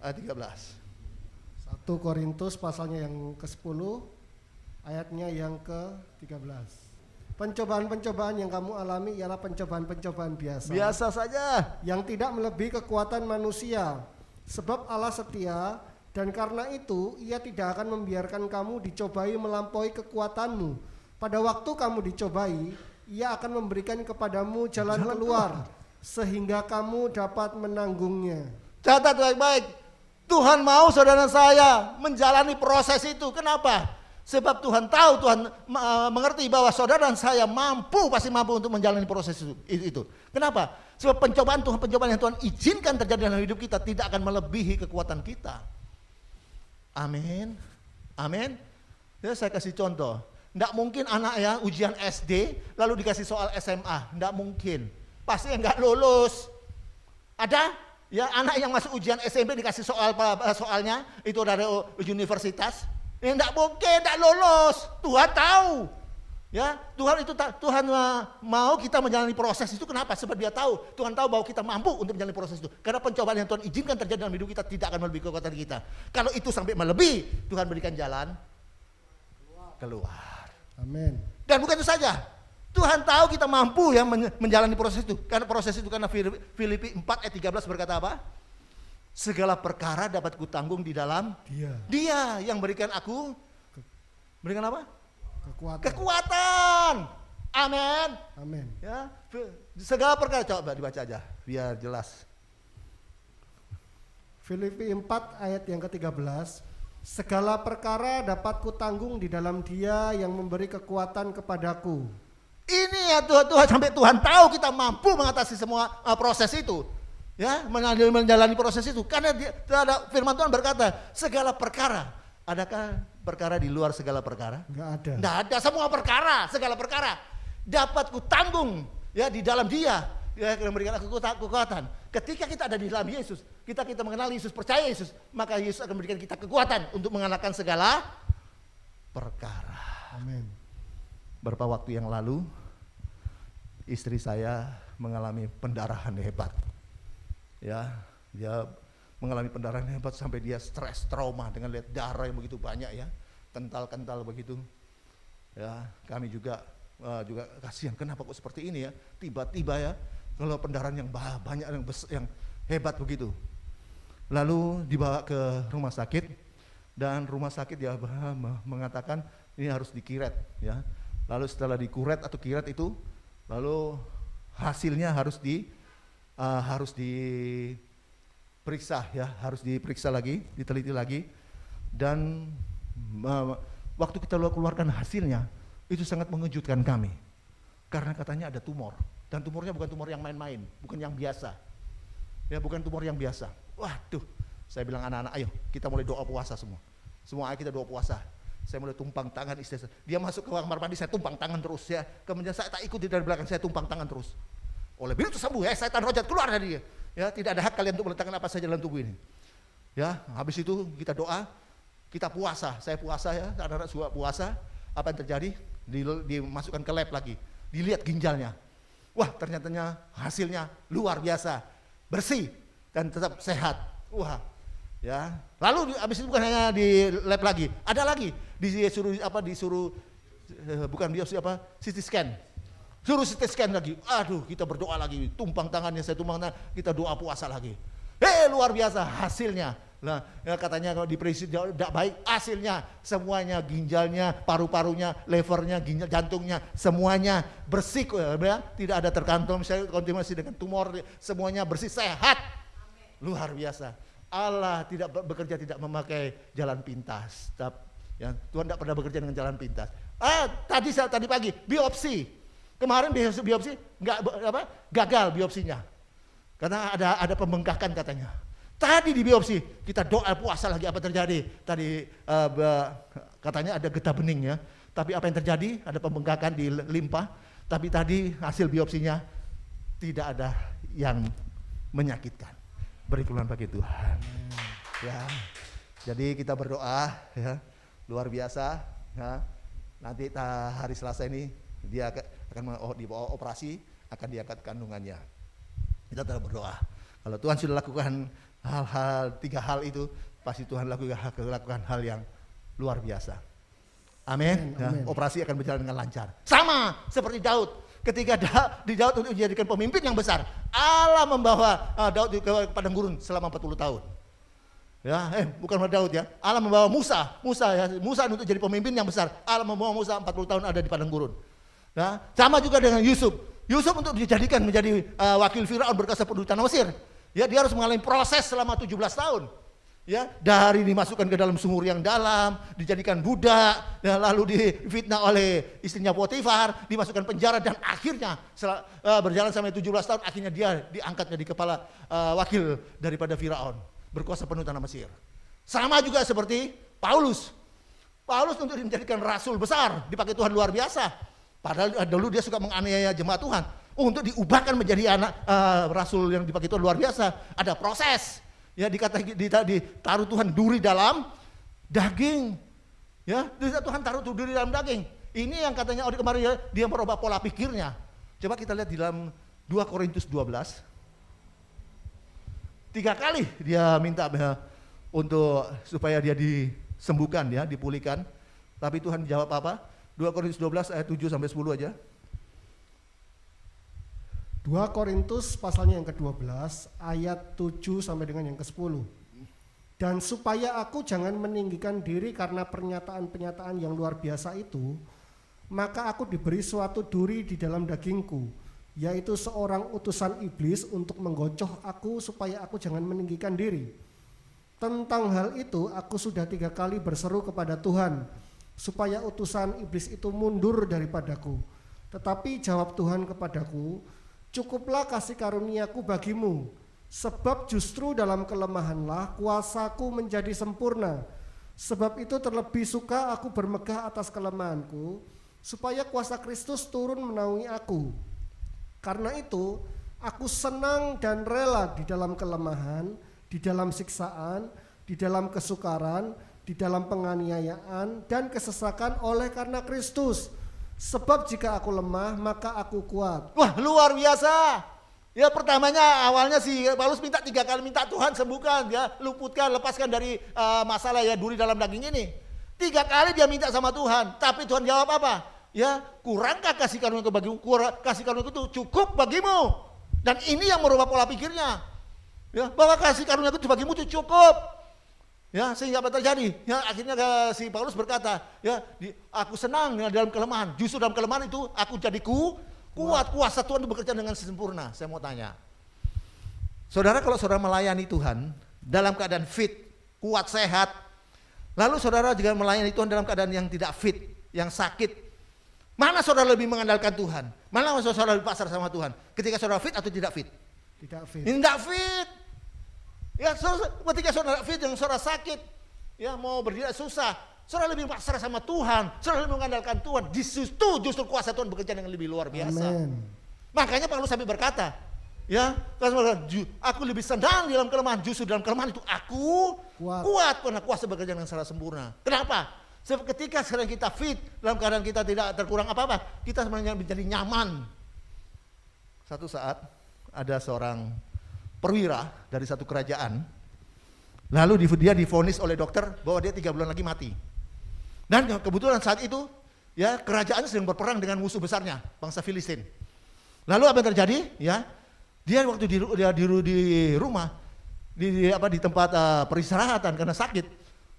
S2: ayat 13.
S3: 1 Korintus pasalnya yang ke-10 ayatnya yang ke-13. Pencobaan-pencobaan yang kamu alami ialah pencobaan-pencobaan biasa.
S2: Biasa saja.
S3: Yang tidak melebihi kekuatan manusia. Sebab Allah setia dan karena itu ia tidak akan membiarkan kamu dicobai melampaui kekuatanmu. Pada waktu kamu dicobai, ia akan memberikan kepadamu jalan keluar sehingga kamu dapat menanggungnya.
S2: Catat baik-baik. Tuhan mau saudara saya menjalani proses itu. Kenapa? Sebab Tuhan tahu, Tuhan mengerti bahwa saudara dan saya pasti mampu untuk menjalani proses itu. Kenapa? Sebab pencobaan yang Tuhan izinkan terjadi dalam hidup kita tidak akan melebihi kekuatan kita. Amin. Amin. Ya, saya kasih contoh. Tidak mungkin anak ya ujian SD lalu dikasih soal SMA. Tidak mungkin. Pasti nggak lulus. Ada? Ya, anak yang masuk ujian SMP dikasih soalnya itu dari universitas. Tidak mungkin, tidak lulus. Tuhan tahu. Ya, Tuhan mau kita menjalani proses itu. Kenapa? Sebab Dia tahu. Tuhan tahu bahwa kita mampu untuk menjalani proses itu. Karena pencobaan yang Tuhan izinkan terjadi dalam hidup kita tidak akan melebihi kekuatan kita. Kalau itu sampai melebihi, Tuhan berikan jalan keluar.
S3: Amin.
S2: Dan bukan itu saja. Tuhan tahu kita mampu ya menjalani proses itu. Karena Filipi 4 ayat 13 berkata apa? Segala perkara dapat kutanggung di dalam Dia yang berikan aku apa? Kekuatan. Amin.
S3: Amin.
S2: Ya, segala perkara coba dibaca aja biar jelas.
S3: Filipi 4 ayat yang ke-13. Segala perkara dapat kutanggung di dalam Dia yang memberi kekuatan kepadaku.
S2: Ini ya Tuhan sampai Tuhan tahu kita mampu mengatasi semua proses itu. Ya, menjalani proses itu karena firman Tuhan berkata, segala perkara. Adakah perkara di luar segala perkara?
S3: Enggak ada.
S2: Enggak ada, semua perkara, segala perkara dapat kutanggung ya di dalam Dia ya yang memberikan aku kekuatan. Ketika kita ada di dalam Yesus, kita mengenal Yesus, percaya Yesus, maka Yesus akan memberikan kita kekuatan untuk mengalahkan segala perkara.
S3: Amin.
S2: Beberapa waktu yang lalu istri saya mengalami pendarahan hebat. Ya, dia mengalami pendarahan hebat sampai dia stres, trauma dengan lihat darah yang begitu banyak ya, kental-kental begitu. Ya, kami juga kasihan, kenapa kok seperti ini ya? Tiba-tiba ya, kalau pendarahan yang banyak yang hebat begitu. Lalu dibawa ke rumah sakit dan rumah sakit dia mengatakan ini harus dikiret ya. Lalu setelah dikuret atau kiret itu, lalu hasilnya harus diperiksa lagi, diteliti lagi, dan waktu kita keluarkan hasilnya itu sangat mengejutkan kami karena katanya ada tumor dan tumornya bukan tumor yang main-main, bukan yang biasa, ya bukan tumor yang biasa. Waduh, saya bilang anak-anak, ayo kita mulai doa puasa semua ayo kita doa puasa. Saya mulai tumpang tangan istri saya, dia masuk ke kamar mandi saya tumpang tangan terus ya, kemudian saya tak ikuti dari belakang, saya tumpang tangan terus. Oleh begitu sembuh ya, setan rojat keluar dari dia. Ya, tidak ada hak kalian untuk meletakkan apa saja dalam tubuh ini. Ya, habis itu kita doa, kita puasa. Saya puasa ya, anak-anak juga puasa. Apa yang terjadi? Dimasukkan ke lab lagi. Dilihat ginjalnya. Wah, ternyata hasilnya luar biasa. Bersih dan tetap sehat. Wah. Ya. Lalu habis itu bukan hanya di lab lagi, ada lagi disuruh bukan biopsi CT scan. Suruh CT scan lagi. Aduh, kita berdoa lagi. Tumpang tangannya, saya tumpang tangan, kita doa puasa lagi. Luar biasa hasilnya. Nah, ya katanya kalau diperiksa tidak baik, hasilnya semuanya, ginjalnya, paru-parunya, levernya, ginjal, jantungnya, semuanya bersih, ya, tidak ada terkontaminasi dengan tumor, semuanya bersih, sehat. Luar biasa. Allah tidak bekerja tidak memakai jalan pintas. Ya, Tuhan tidak pernah bekerja dengan jalan pintas. Tadi pagi biopsi. Kemarin biopsi gagal biopsinya. Karena ada pembengkakan katanya. Tadi di biopsi kita doa puasa lagi, apa terjadi? Tadi katanya ada getah bening ya. Tapi apa yang terjadi? Ada pembengkakan di limpa. Tapi tadi hasil biopsinya tidak ada yang menyakitkan. Beri kemuliaan bagi Tuhan. Ya. Jadi kita berdoa ya, luar biasa ya. Nanti hari Selasa ini dia akan dibawa operasi, akan diangkat kandungannya. Kita tetap berdoa. Kalau Tuhan sudah lakukan hal-hal 3 hal itu, pasti Tuhan lakukan hal yang luar biasa. Amin. Ya, operasi akan berjalan dengan lancar. Sama seperti Daud. Ketika Daud untuk dijadikan pemimpin yang besar, Allah membawa Daud ke padang gurun selama 40 tahun. Ya, bukan Daud ya. Allah membawa Musa untuk jadi pemimpin yang besar. Allah membawa Musa 40 tahun ada di padang gurun. Ya, sama juga dengan Yusuf. Yusuf untuk dijadikan menjadi wakil Firaun berkuasa penduduk tanah Mesir. Ya, dia harus mengalami proses selama 17 tahun. Ya, dari dimasukkan ke dalam sumur yang dalam, dijadikan budak, ya, lalu difitnah oleh istrinya Potifar, dimasukkan penjara dan akhirnya berjalan sampai 17 tahun, akhirnya dia diangkat menjadi kepala wakil daripada Firaun, berkuasa penuh tanah Mesir. Sama juga seperti Paulus. Paulus untuk menjadikan rasul besar, dipakai Tuhan luar biasa. Padahal dulu dia suka menganiaya jemaat Tuhan. Untuk diubahkan menjadi anak rasul yang dipakai Tuhan luar biasa, ada proses. Ya, ditaruh Tuhan duri dalam daging. Ya, Tuhan taruh duri dalam daging. Ini yang katanya kemarin ya, dia merubah pola pikirnya. Coba kita lihat di dalam 2 Korintus 12. 3 kali dia minta untuk supaya dia disembuhkan ya, dipulihkan. Tapi Tuhan jawab apa? 2 Korintus 12 ayat 7 sampai 10 aja.
S3: 2 Korintus pasalnya yang ke-12 ayat 7 sampai dengan yang ke-10. Dan supaya aku jangan meninggikan diri karena pernyataan-pernyataan yang luar biasa itu, maka aku diberi suatu duri di dalam dagingku, yaitu seorang utusan iblis untuk menggocoh aku supaya aku jangan meninggikan diri. Tentang hal itu aku sudah 3 kali berseru kepada Tuhan supaya utusan iblis itu mundur daripadaku. Tetapi jawab Tuhan kepadaku, cukuplah kasih karuniaku bagimu, sebab justru dalam kelemahanlah kuasaku menjadi sempurna. Sebab itu terlebih suka aku bermegah atas kelemahanku, supaya kuasa Kristus turun menaungi aku. Karena itu aku senang dan rela di dalam kelemahan, di dalam siksaan, di dalam kesukaran, di dalam penganiayaan dan kesesakan oleh karena Kristus. Sebab jika aku lemah, maka aku kuat.
S2: Wah, luar biasa. Ya, pertamanya awalnya si Paulus minta 3 kali, minta Tuhan sembuhkan, ya, luputkan, lepaskan dari masalah ya duri dalam daging ini. 3 kali dia minta sama Tuhan, tapi Tuhan jawab apa? Ya, kurangkah kasih karunia-Ku bagimu? Kasih karunia-Ku itu cukup bagimu. Dan ini yang merubah pola pikirnya. Ya, bahwa kasih karunia-Ku bagimu itu cukup. Ya, sehingga apa terjadi? Ya, akhirnya si Paulus berkata, ya, aku senang ya, dalam kelemahan. Justru dalam kelemahan itu aku jadi kuat. Kuasa Tuhan itu bekerja dengan sempurna. Saya mau tanya, saudara, kalau saudara melayani Tuhan dalam keadaan fit, kuat, sehat, lalu saudara juga melayani Tuhan dalam keadaan yang tidak fit, yang sakit, mana saudara lebih mengandalkan Tuhan? Mana saudara lebih pasrah sama Tuhan? Ketika saudara fit atau tidak fit?
S3: Tidak fit.
S2: Tidak fit. Ya, ketika saudara fit, yang saudara sakit, ya mau berdiri susah, saudara lebih pasrah sama Tuhan, saudara lebih mengandalkan Tuhan. Justru kuasa Tuhan bekerja dengan lebih luar biasa.
S3: Amen.
S2: Makanya Paulus sampai berkata, ya, aku lebih senang dalam kelemahan, justru dalam kelemahan itu aku kuat karena kuasa bekerja dengan secara sempurna. Kenapa? Sebab ketika sekarang kita fit, dalam keadaan kita tidak terkurang apa-apa, kita sebenarnya menjadi nyaman. Satu saat ada seorang perwira dari satu kerajaan, lalu dia divonis oleh dokter bahwa dia 3 bulan lagi mati. Dan kebetulan saat itu ya kerajaan sedang berperang dengan musuh besarnya, bangsa Filistin. Lalu apa yang terjadi? Ya, dia waktu di rumah di tempat peristirahatan karena sakit,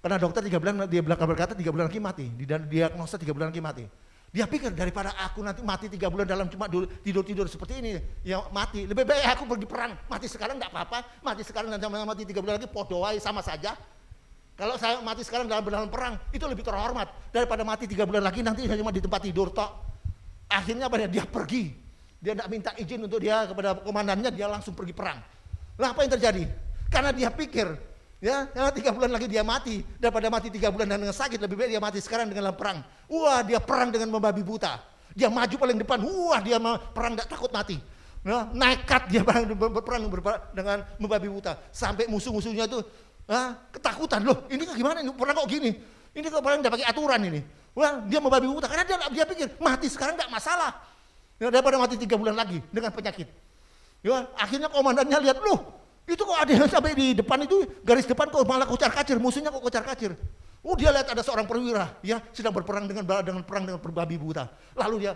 S2: karena dokter 3 bulan, dia berkata 3 bulan lagi mati, diagnosa 3 bulan lagi mati. Dia pikir daripada aku nanti mati 3 bulan dalam cuma tidur seperti ini, ya mati. Lebih baik aku pergi perang, mati sekarang enggak apa-apa, mati sekarang dan mati 3 bulan lagi podoai sama saja. Kalau saya mati sekarang dalam perang, itu lebih terhormat daripada mati 3 bulan lagi nanti cuma di tempat tidur tok. Akhirnya apa dia pergi. Dia enggak minta izin untuk dia kepada komandannya, dia langsung pergi perang. Lah apa yang terjadi? Karena dia pikir ya, karena 3 bulan lagi dia mati, daripada mati 3 bulan dengan sakit, lebih baik dia mati sekarang dengan perang. Wah, dia perang dengan membabi buta. Dia maju paling depan, wah dia perang gak takut mati. Nah, nekat dia berperang dengan membabi buta. Sampai musuh-musuhnya itu ketakutan. Loh, ini gimana ini perang kok gini? Ini kok perang udah pakai aturan ini. Wah, dia membabi buta karena dia pikir mati sekarang enggak masalah. Ya, daripada mati 3 bulan lagi dengan penyakit. Ya, akhirnya komandannya lihat, loh, itu kok ada yang sampai di depan itu garis depan kok malah kocar-kacir, musuhnya kok kocar-kacir. Oh, dia lihat ada seorang perwira ya sedang berperang dengan perang dengan babi buta. Lalu dia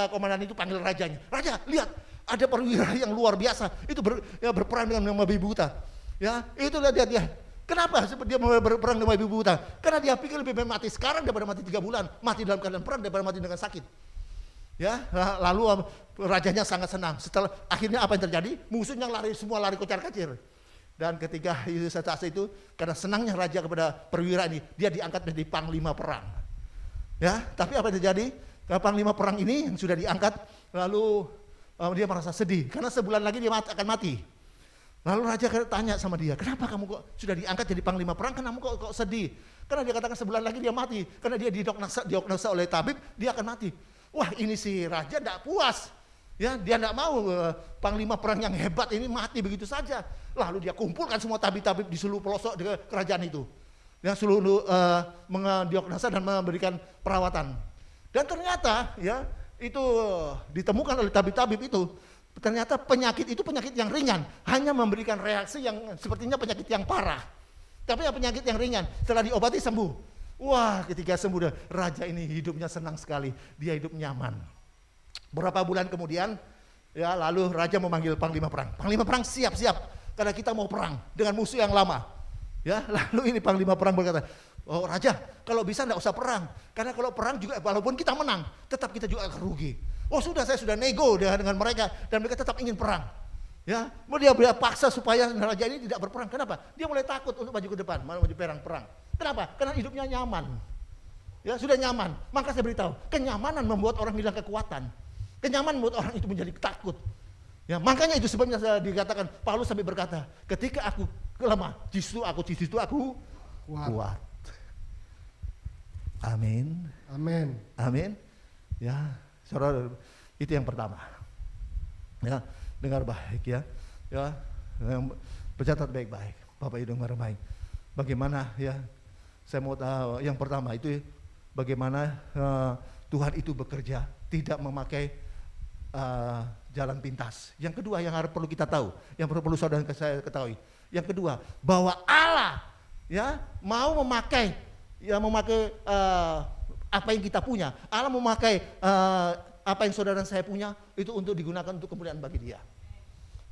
S2: komandan itu panggil rajanya. Raja, lihat ada perwira yang luar biasa itu berperang dengan babi buta. Ya, itu lihat dia. Kenapa dia berperang dengan babi buta? Karena dia pikir lebih baik mati sekarang daripada mati 3 bulan, mati dalam keadaan perang daripada mati dengan sakit. Ya, lalu rajanya sangat senang. Setelah akhirnya apa yang terjadi? Musuhnya semua lari kocar-kacir. Dan ketika saat itu karena senangnya raja kepada perwira ini, dia diangkat menjadi panglima perang. Ya, tapi apa yang terjadi? Panglima perang ini yang sudah diangkat, lalu dia merasa sedih karena sebulan lagi dia akan mati. Lalu raja tanya sama dia, kenapa kamu kok sudah diangkat jadi panglima perang? Kamu kok sedih? Karena dia katakan sebulan lagi dia mati, karena dia didiagnosa oleh tabib dia akan mati. Wah, ini si raja tidak puas. Ya, dia tidak mau panglima perang yang hebat ini mati begitu saja. Lalu dia kumpulkan semua tabib-tabib di seluruh pelosok di kerajaan itu. Yang seluruh mendiagnosa dan memberikan perawatan. Dan ternyata ya itu ditemukan oleh tabib-tabib itu. Ternyata penyakit itu penyakit yang ringan. Hanya memberikan reaksi yang sepertinya penyakit yang parah. Tapi penyakit yang ringan. Setelah diobati sembuh. Wah, ketika sembuh raja ini hidupnya senang sekali. Dia hidup nyaman. Berapa bulan kemudian, ya lalu raja memanggil panglima perang. Panglima perang siap-siap, karena kita mau perang dengan musuh yang lama. Ya, lalu ini panglima perang berkata, oh raja, kalau bisa enggak usah perang, karena kalau perang juga walaupun kita menang, tetap kita juga akan rugi. Oh sudah, saya sudah nego dengan mereka dan mereka tetap ingin perang. Ya, dia paksa supaya raja ini tidak berperang. Kenapa? Dia mulai takut untuk maju ke depan, malah maju perang. Kenapa? Karena hidupnya nyaman. Ya, sudah nyaman. Maka saya beritahu, kenyamanan membuat orang hilang kekuatan. Kenyamanan membuat orang itu menjadi takut. Ya, makanya itu sebabnya saya dikatakan Paulus sampai berkata, ketika aku lemah, justru aku kuat. Amin.
S3: Amin.
S2: Amin. Ya, saudara, itu yang pertama. Ya, dengar baik ya. Ya, bercatat baik-baik. Bapak Ibu dengar baik. Bagaimana ya? Saya mau tahu yang pertama itu bagaimana Tuhan itu bekerja tidak memakai jalan pintas. Yang kedua yang harus perlu kita tahu, yang perlu saudara saya ketahui. Yang kedua, bahwa Allah ya mau memakai apa yang kita punya. Allah memakai apa yang saudara saya punya itu untuk digunakan untuk kemuliaan bagi Dia.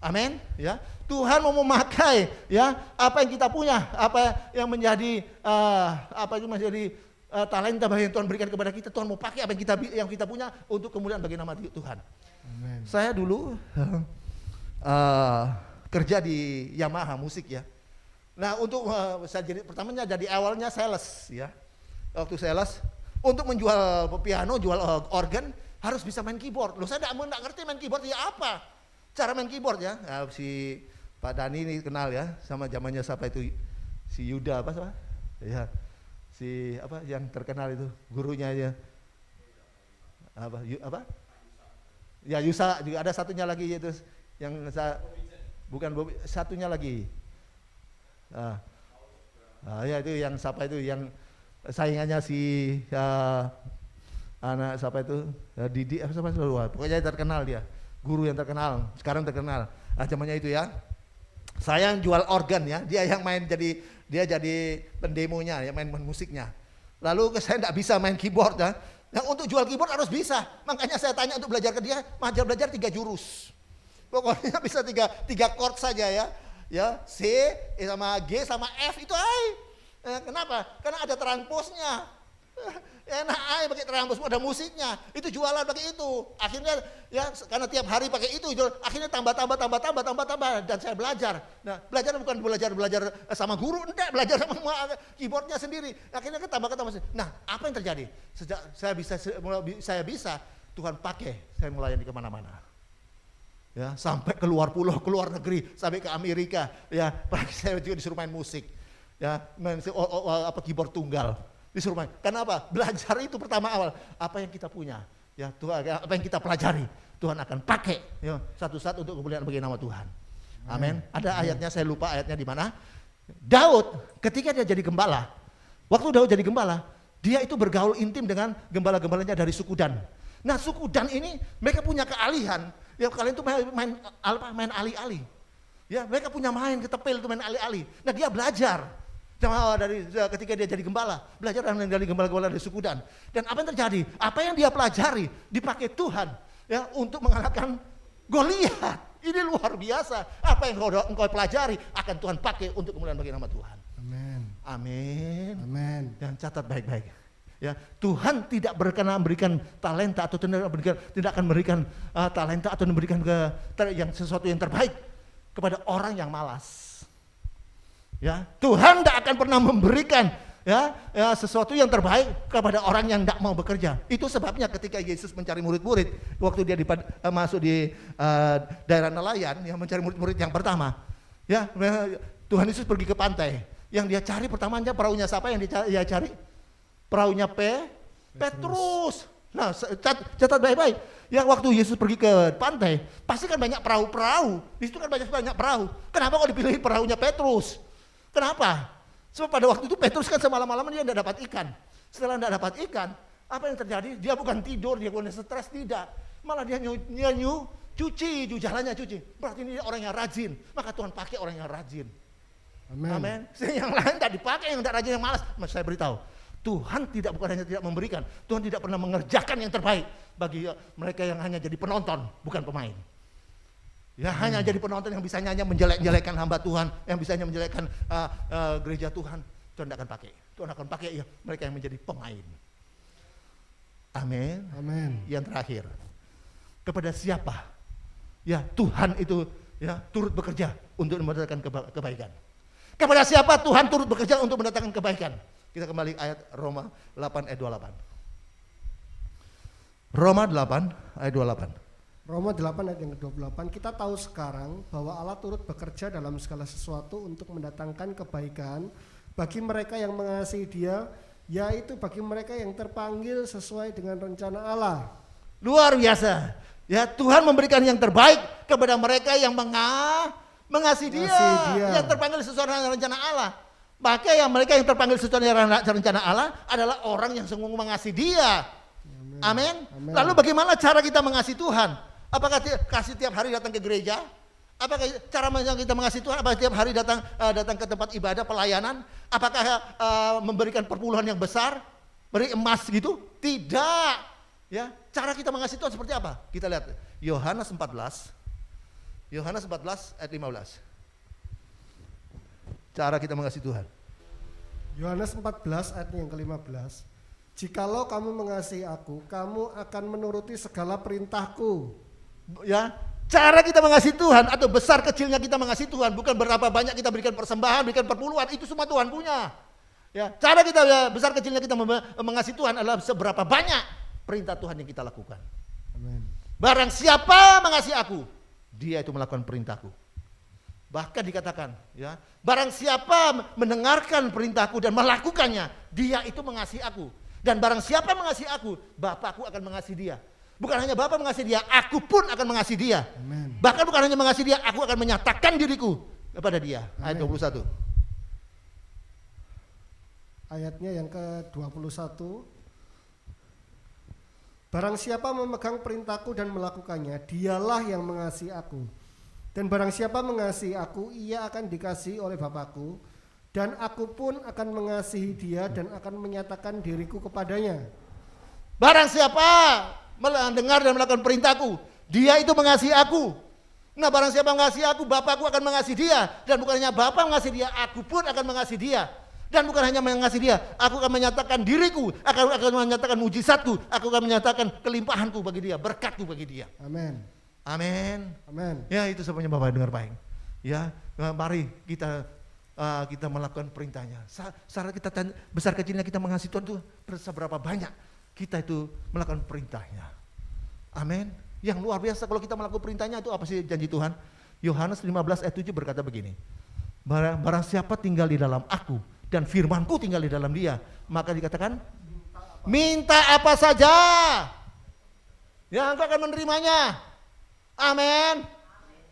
S2: Amin, ya. Tuhan mau memakai ya apa yang kita punya, apa yang menjadi talenta yang Tuhan berikan kepada kita. Tuhan mau pakai apa yang kita punya untuk kemuliaan bagi nama Tuhan.
S3: Amen.
S2: Saya dulu kerja di Yamaha musik ya. Nah untuk saya pertamanya jadi awalnya sales ya. Waktu sales untuk menjual piano, jual organ harus bisa main keyboard. Loh saya tidak ngerti main keyboard ya apa? Cara main keyboard ya. Nah, si Pak Dani ini kenal ya sama zamannya siapa itu si Yuda apa sama? Ya. Si apa yang terkenal itu gurunya ya. Apa? Ya Yusa juga ada satunya lagi itu yang bukan Bobby, satunya lagi. Ya itu yang siapa itu yang saingannya si anak siapa itu Didi apa sama pokoknya terkenal dia, guru yang terkenal, sekarang terkenal. Zamannya itu ya. Saya yang jual organ ya, dia yang main dia jadi pendemonya, ya main musiknya. Lalu saya tidak bisa main keyboard ya. Yang untuk jual keyboard harus bisa. Makanya saya tanya untuk belajar ke dia, belajar 3 jurus. Pokoknya bisa 3 chord saja ya. Ya, C sama G sama F itu kenapa? Karena ada transposnya. Enak pakai transpos, ada musiknya. Itu jualan pakai itu. Akhirnya ya karena tiap hari pakai itu, akhirnya tambah dan saya belajar. Nah, belajar bukan belajar sama guru, enggak, belajar sama keyboardnya sendiri. Akhirnya tambah. Nah, apa yang terjadi? Sejak saya bisa, Tuhan pakai saya melayani kemana-mana. Ya, sampai keluar pulau, keluar negeri, sampai ke Amerika. Ya, saya juga disuruh main musik. Ya, main keyboard tunggal. Disuruh main. Kenapa? Belajar itu pertama awal. Apa yang kita punya? Ya, Tuhan, apa yang kita pelajari? Tuhan akan pakai ya, satu saat untuk kemuliaan bagi nama Tuhan. Amin. Ada ayatnya, saya lupa ayatnya di mana. Daud ketika dia jadi gembala, waktu Daud jadi gembala, dia itu bergaul intim dengan gembala-gembalanya dari suku Dan. Nah suku Dan ini mereka punya keahlian, ya kalian tuh main ali-ali. Ya mereka punya main ketepil tuh main ali-ali. Nah dia belajar dari ketika dia jadi gembala, belajar dari gembala-gembala dari suku Dan. Dan apa yang terjadi? Apa yang dia pelajari dipakai Tuhan ya untuk mengalahkan Goliat. Ini luar biasa. Apa yang engkau pelajari akan Tuhan pakai untuk kemuliaan bagi nama Tuhan.
S3: Amin.
S2: Amin.
S3: Amin.
S2: Dan catat baik-baik. Ya, Tuhan tidak berkenan memberikan talenta atau tidak akan memberikan talenta atau memberikan sesuatu yang terbaik kepada orang yang malas. Ya, Tuhan tidak akan pernah memberikan sesuatu yang terbaik kepada orang yang tidak mau bekerja. Itu sebabnya ketika Yesus mencari murid-murid, waktu dia masuk di daerah nelayan, yang mencari murid-murid yang pertama, ya Tuhan Yesus pergi ke pantai. Yang dia cari pertamanya perahunya siapa yang dia cari? Perahunya Petrus. Nah, catat baik-baik. Ya waktu Yesus pergi ke pantai, pasti kan banyak perahu-perahu. Di situ kan banyak perahu. Kenapa kok dipilih perahunya Petrus? Kenapa? Sebab pada waktu itu Petrus kan semalam-malaman dia tidak dapat ikan. Setelah tidak dapat ikan, apa yang terjadi? Dia bukan tidur, dia bukan stres, tidak. Malah dia cuci, jalannya cuci. Berarti ini orang yang rajin. Maka Tuhan pakai orang yang rajin. Amin. Yang lain tidak dipakai, yang tidak rajin, yang malas. Saya beritahu, Tuhan bukan hanya tidak memberikan, Tuhan tidak pernah mengerjakan yang terbaik bagi mereka yang hanya jadi penonton, bukan pemain. Ya hanya jadi penonton yang bisa hanya menjelek-jelekan hamba Tuhan, yang bisa hanya menjelekkan gereja Tuhan. Tuhan tidak akan pakai. Tuhan akan pakai ya mereka yang menjadi pemain. Amin.
S3: Amin.
S2: Yang terakhir, kepada siapa? Ya Tuhan itu ya turut bekerja untuk mendatangkan kebaikan. Kepada siapa Tuhan turut bekerja untuk mendatangkan kebaikan? Kita kembali ayat Roma 8 ayat 28. Roma 8 ayat 28.
S3: Roma 8 ayat yang ke-28, kita tahu sekarang bahwa Allah turut bekerja dalam segala sesuatu untuk mendatangkan kebaikan bagi mereka yang mengasihi Dia, yaitu bagi mereka yang terpanggil sesuai dengan rencana Allah.
S2: Luar biasa. Ya, Tuhan memberikan yang terbaik kepada mereka yang mengasihi Dia, yang terpanggil sesuai dengan rencana Allah. Maka yang mereka yang terpanggil sesuai dengan rencana Allah adalah orang yang sungguh mengasihi Dia. Amin. Lalu bagaimana cara kita mengasihi Tuhan? Apakah kasih tiap hari datang ke gereja? Apakah cara kita mengasihi Tuhan? Apakah tiap hari datang ke tempat ibadah pelayanan? Apakah memberikan perpuluhan yang besar, beri emas gitu? Tidak. Ya, cara kita mengasihi Tuhan seperti apa? Kita lihat Yohanes 14 ayat 15. Cara kita mengasihi Tuhan.
S3: Yohanes 14 ayat yang ke-15. Jikalau kamu mengasihi aku, kamu akan menuruti segala perintahku.
S2: Ya, cara kita mengasihi Tuhan atau besar kecilnya kita mengasihi Tuhan bukan berapa banyak kita berikan persembahan, berikan perpuluhan, itu semua Tuhan punya. Ya, cara kita besar kecilnya kita mengasihi Tuhan adalah seberapa banyak perintah Tuhan yang kita lakukan.
S3: Amin.
S2: Barang siapa mengasihi aku, dia itu melakukan perintahku. Bahkan dikatakan, ya, barang siapa mendengarkan perintahku dan melakukannya, dia itu mengasihi aku. Dan barang siapa mengasihi aku, Bapakku akan mengasihi dia. Bukan hanya Bapa mengasihi dia, aku pun akan mengasihi dia.
S3: Amen.
S2: Bahkan bukan hanya mengasihi dia, aku akan menyatakan diriku kepada dia. Ayat 21.
S3: Ayatnya yang ke-21. Barang siapa memegang perintahku dan melakukannya, dialah yang mengasihi aku. Dan barang siapa mengasihi aku, ia akan dikasihi oleh Bapakku. Dan aku pun akan mengasihi dia dan akan menyatakan diriku kepadanya.
S2: Barang siapa mendengar dan melakukan perintahku, dia itu mengasihi aku. Nah, barang siapa mengasihi aku, Bapakku akan mengasihi dia. Dan bukan hanya Bapa mengasihi dia, aku pun akan mengasihi dia. Dan bukan hanya mengasihi dia, aku akan menyatakan diriku, akan menyatakan mujizatku, aku akan menyatakan kelimpahanku bagi dia, berkatku bagi dia.
S3: Amin.
S2: Amin.
S3: Amin.
S2: Ya, itu semuanya Bapak dengar baik. Ya, mari kita melakukan perintahnya. Saat kita besar kecilnya kita mengasihi Tuhan itu seberapa banyak kita itu melakukan perintahnya. Amin. Yang luar biasa kalau kita melakukan perintahnya itu apa sih janji Tuhan? Yohanes 15 ayat 7 berkata begini. Barang siapa tinggal di dalam aku dan firmanku tinggal di dalam dia, maka dikatakan minta apa saja, ya engkau akan menerimanya. Amin.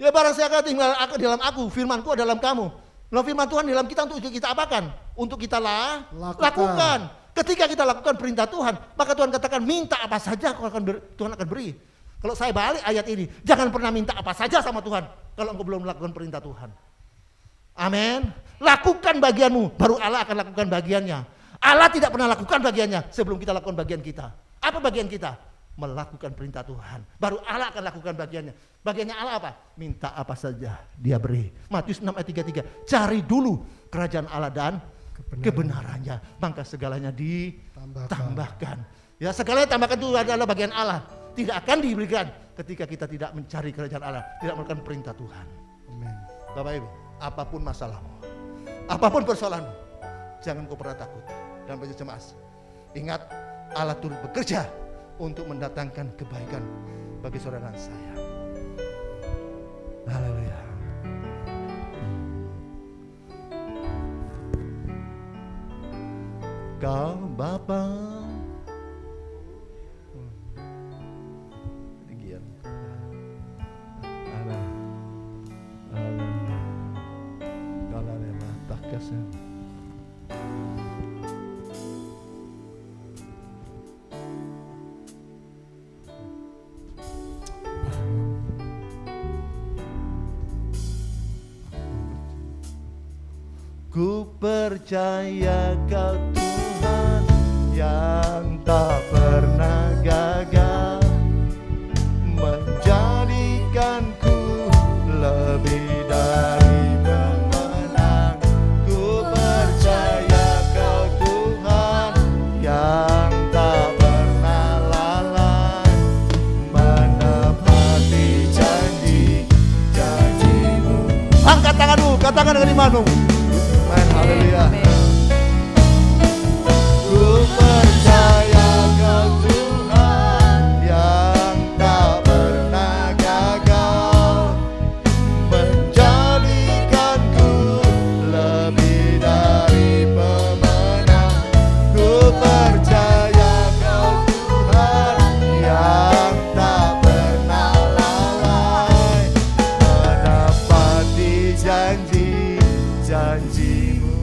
S2: Ya barang siapa tinggal dalam aku, firmanku dalam kamu. Lalu firman Tuhan dalam kita untuk kita apakan? Untuk kita lakukan. Ketika kita lakukan perintah Tuhan, maka Tuhan katakan minta apa saja Tuhan akan beri. Kalau saya balik ayat ini, jangan pernah minta apa saja sama Tuhan kalau engkau belum melakukan perintah Tuhan. Amin. Lakukan bagianmu, baru Allah akan lakukan bagiannya. Allah tidak pernah lakukan bagiannya sebelum kita lakukan bagian kita. Apa bagian kita? Melakukan perintah Tuhan. Baru Allah akan lakukan bagiannya. Bagiannya Allah apa? Minta apa saja dia beri. Matius 6 ayat 33. Cari dulu kerajaan Allah dan kebenarannya. Maka segalanya ditambahkan. Ya, segalanya tambahkan itu adalah bagian Allah. Tidak akan diberikan ketika kita tidak mencari kerajaan Allah, tidak melakukan perintah Tuhan.
S3: Amin.
S2: Bapak Ibu, apapun masalahmu, apapun persoalanmu, jangan kau pernah takut dan bercemas. Ingat, Allah turut bekerja untuk mendatangkan kebaikan bagi saudara dan saya. Haleluya. Kau Bapa tinggian. Allah. Allah lemah tak kesan. Ku percaya Kau Tuhan yang tak pernah gagal, menjadikanku lebih dari pemenang. Ku percaya Kau Tuhan yang tak pernah lalai, menepati janji-janjimu. Angkat tanganmu, katakan dengan imanmu. Haleluya. Ku percaya Kau Tuhan yang tak pernah gagal, menjadikanku lebih dari pemenang. Ku percaya Kau Tuhan yang tak pernah lalai, menepati janji-janjimu.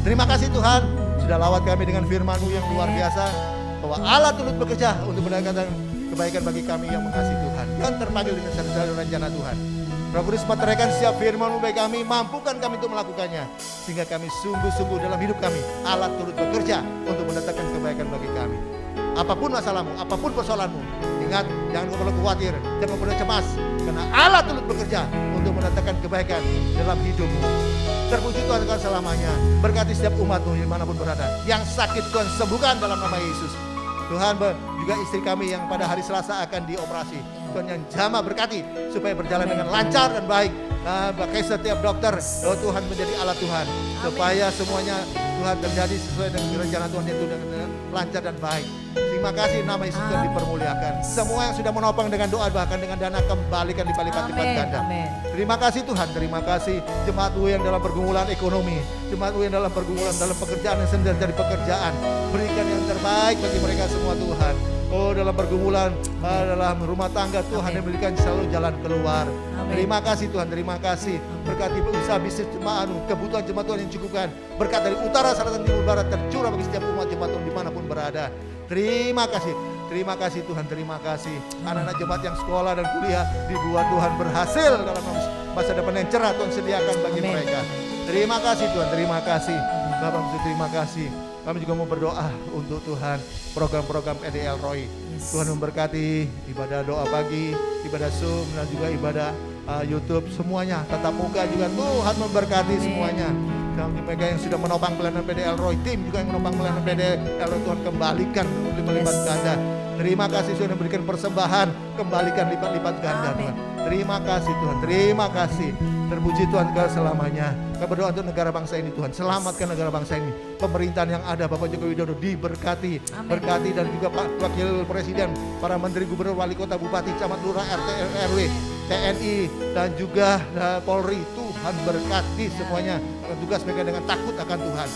S2: Terima kasih Tuhan sudah lawat kami dengan firman-Mu yang luar biasa, bahwa Allah turut bekerja untuk mendatangkan kebaikan bagi kami yang mengasihi Tuhan, yang terpanggil dengan satu rencana Tuhan. Roh Kudus meteraikan setiap firman-Mu bagi kami, mampukan kami untuk melakukannya, sehingga kami sungguh-sungguh dalam hidup kami Allah turut bekerja untuk mendatangkan kebaikan bagi kami. Apapun masalahmu, apapun persoalanmu, ingat, jangan perlu khawatir, jangan perlu cemas, karena Allah turut bekerja untuk mendatangkan kebaikan dalam hidupmu. Terpuji Tuhan selamanya. Berkati setiap umat-Mu dimanapun berada. Yang sakit Tuhan sembuhkan dalam nama Yesus. Tuhan, juga istri kami yang pada hari Selasa akan dioperasi, Tuhan yang jamah berkati supaya berjalan dengan lancar dan baik. Pakai setiap dokter, Tuhan menjadi alat Tuhan, supaya semuanya Tuhan terjadi sesuai dengan rencana Tuhan itu dengan lancar dan baik. Terima kasih, nama Yesus Tuhan dipermuliakan. Semua yang sudah menopang dengan doa, bahkan dengan dana, kembalikan lipat-lipat ganda. Terima kasih Tuhan, terima kasih jemaat-Mu yang dalam pergumulan ekonomi, jemaat-Mu yang dalam pergumulan dalam pekerjaan yang sedang jadi pekerjaan. Berikan yang terbaik bagi mereka semua Tuhan. Oh, dalam pergumulan, dalam rumah tangga Tuhan yang berikan selalu jalan keluar. Terima kasih Tuhan, terima kasih. Berkati usaha bisnis jemaat-Mu, kebutuhan jemaat Tuhan yang cukupkan. Berkat dari utara, selatan, timur, barat tercurah bagi setiap umat jemaat Tuhan dimanapun berada. Terima kasih Tuhan, terima kasih. Anak-anak jemaat yang sekolah dan kuliah dibuat Tuhan berhasil dalam masa depan yang cerah Tuhan sediakan bagi mereka. Terima kasih Tuhan, terima kasih. Bapak terima kasih. Kami juga mau berdoa untuk Tuhan program-program PDL Roy. Tuhan memberkati ibadah doa pagi, ibadah Zoom dan juga ibadah YouTube semuanya. Tatap muka juga Tuhan memberkati semuanya. Dan mereka yang sudah menopang pelayanan PDL Roy, tim juga yang menopang pelayanan PDL Roy, Tuhan kembalikan lipat-lipat ganda. Terima kasih sudah memberikan persembahan, kembalikan lipat-lipat ganda Tuhan. Terima kasih Tuhan, terima kasih. Terpuji Tuhan selamanya. Kami berdoa untuk negara bangsa ini Tuhan. Selamatkan negara bangsa ini. Pemerintahan yang ada Bapak Joko Widodo diberkati.
S1: Amin.
S2: Berkati dan juga Pak Wakil Presiden, para Menteri, Gubernur, Wali Kota, Bupati, Camat, Lurah, RT, RW, TNI dan juga Polri. Tuhan berkati semuanya. Tugas mereka dengan takut akan Tuhan.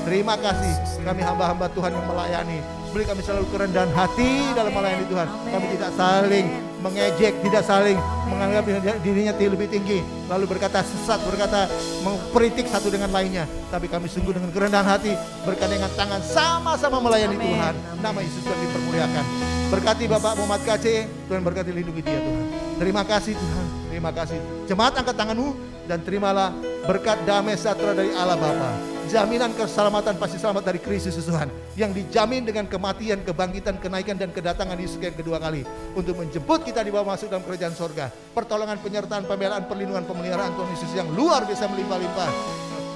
S2: Terima kasih kami hamba-hamba Tuhan yang melayani. Beri kami selalu kerendahan hati dalam melayani Tuhan. Kami tidak saling mengejek, tidak saling menganggap dirinya lebih tinggi, lalu berkata sesat, berkata mengkritik satu dengan lainnya. Tapi kami sungguh dengan kerendahan hati, bergandengan tangan, sama-sama melayani
S1: Amin.
S2: Tuhan. Nama Yesus Tuhan dipermuliakan. Berkati Bapak Muhammad KC, Tuhan berkati, lindungi dia Tuhan. Terima kasih Tuhan, terima kasih. Jemaat angkat tanganmu dan terimalah berkat damai sejahtera dari Allah Bapa. Jaminan keselamatan pasti selamat dari Kristus Tuhan yang dijamin dengan kematian, kebangkitan, kenaikan dan kedatangan Yesus yang kedua kali untuk menjemput kita dibawa masuk dalam kerajaan sorga. Pertolongan, penyertaan, pembelaan, perlindungan, pemeliharaan Tuhan Yesus yang luar biasa melimpah-limpah.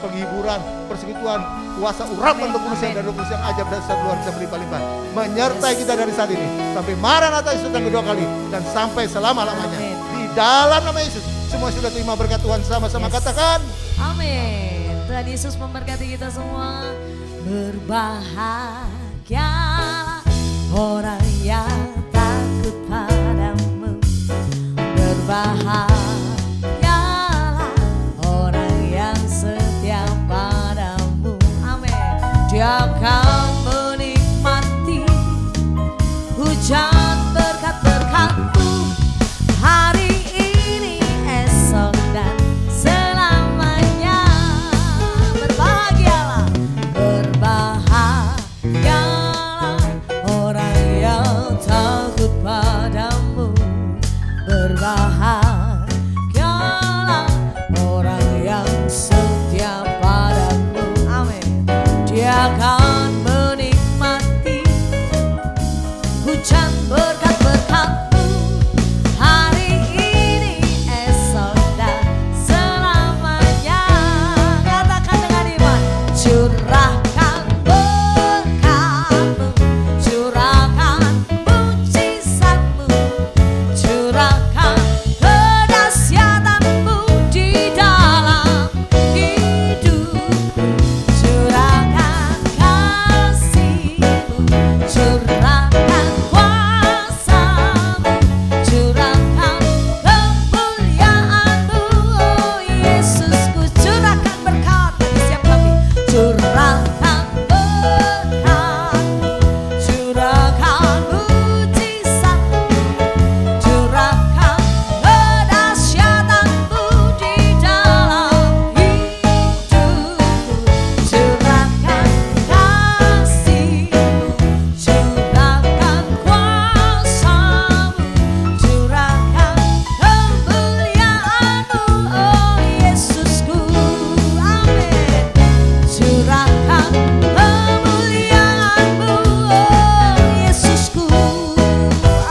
S2: Penghiburan, persekutuan, kuasa urapan kemanusiaan dan roh kudus yang ajaib dan satu luar biasa melimpah-limpah menyertai kita dari saat ini sampai Maranatha Yesus yang kedua kali dan sampai selama-lamanya.
S1: Amin.
S2: Di dalam nama Yesus semua sudah terima berkat Tuhan, sama-sama katakan
S1: Amin. Tuhan Yesus memberkati kita semua. Berbahagia orang yang takut padamu. Berbahagialah orang yang setia padamu. Amin. Dia akan menikmati hujan berkat-berkat-Mu hari ini, esok dan selamanya. Berbahagialah, berbahagialah orang yang takut padamu. Berbahagialah orang yang setia padamu. Amin. Dia akan menikmati hujan berkat-berkat-Mu hari ini, esok dan selamanya. Katakan dengan iman, curahkan berkat-Mu, curahkan mujizat-Mu, curahkan kedahsyatan-Mu di dalam hidupku, curahkan kasih-Mu, curahkan kuasa-Mu, curahkan kemuliaan-Mu, oh Yesusku. Curahkan berkat bagi setiap kami, curahkan berkat-Mu, curahkan mujizat-Mu, curahkan kedahsyatan-Mu di dalam hidupku, curahkan kasih-Mu, curahkan kuasa-Mu, curahkan kemuliaan-Mu, oh Yesusku. Amin. Curahkan kemuliaan-Mu, oh Yesusku.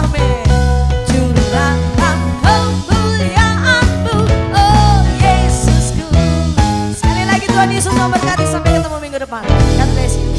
S1: Amin. Curahkan kemuliaan-Mu, oh Yesusku. Sekali lagi Tuhan Yesus memberkati, sampai ketemu minggu depan. God bless you.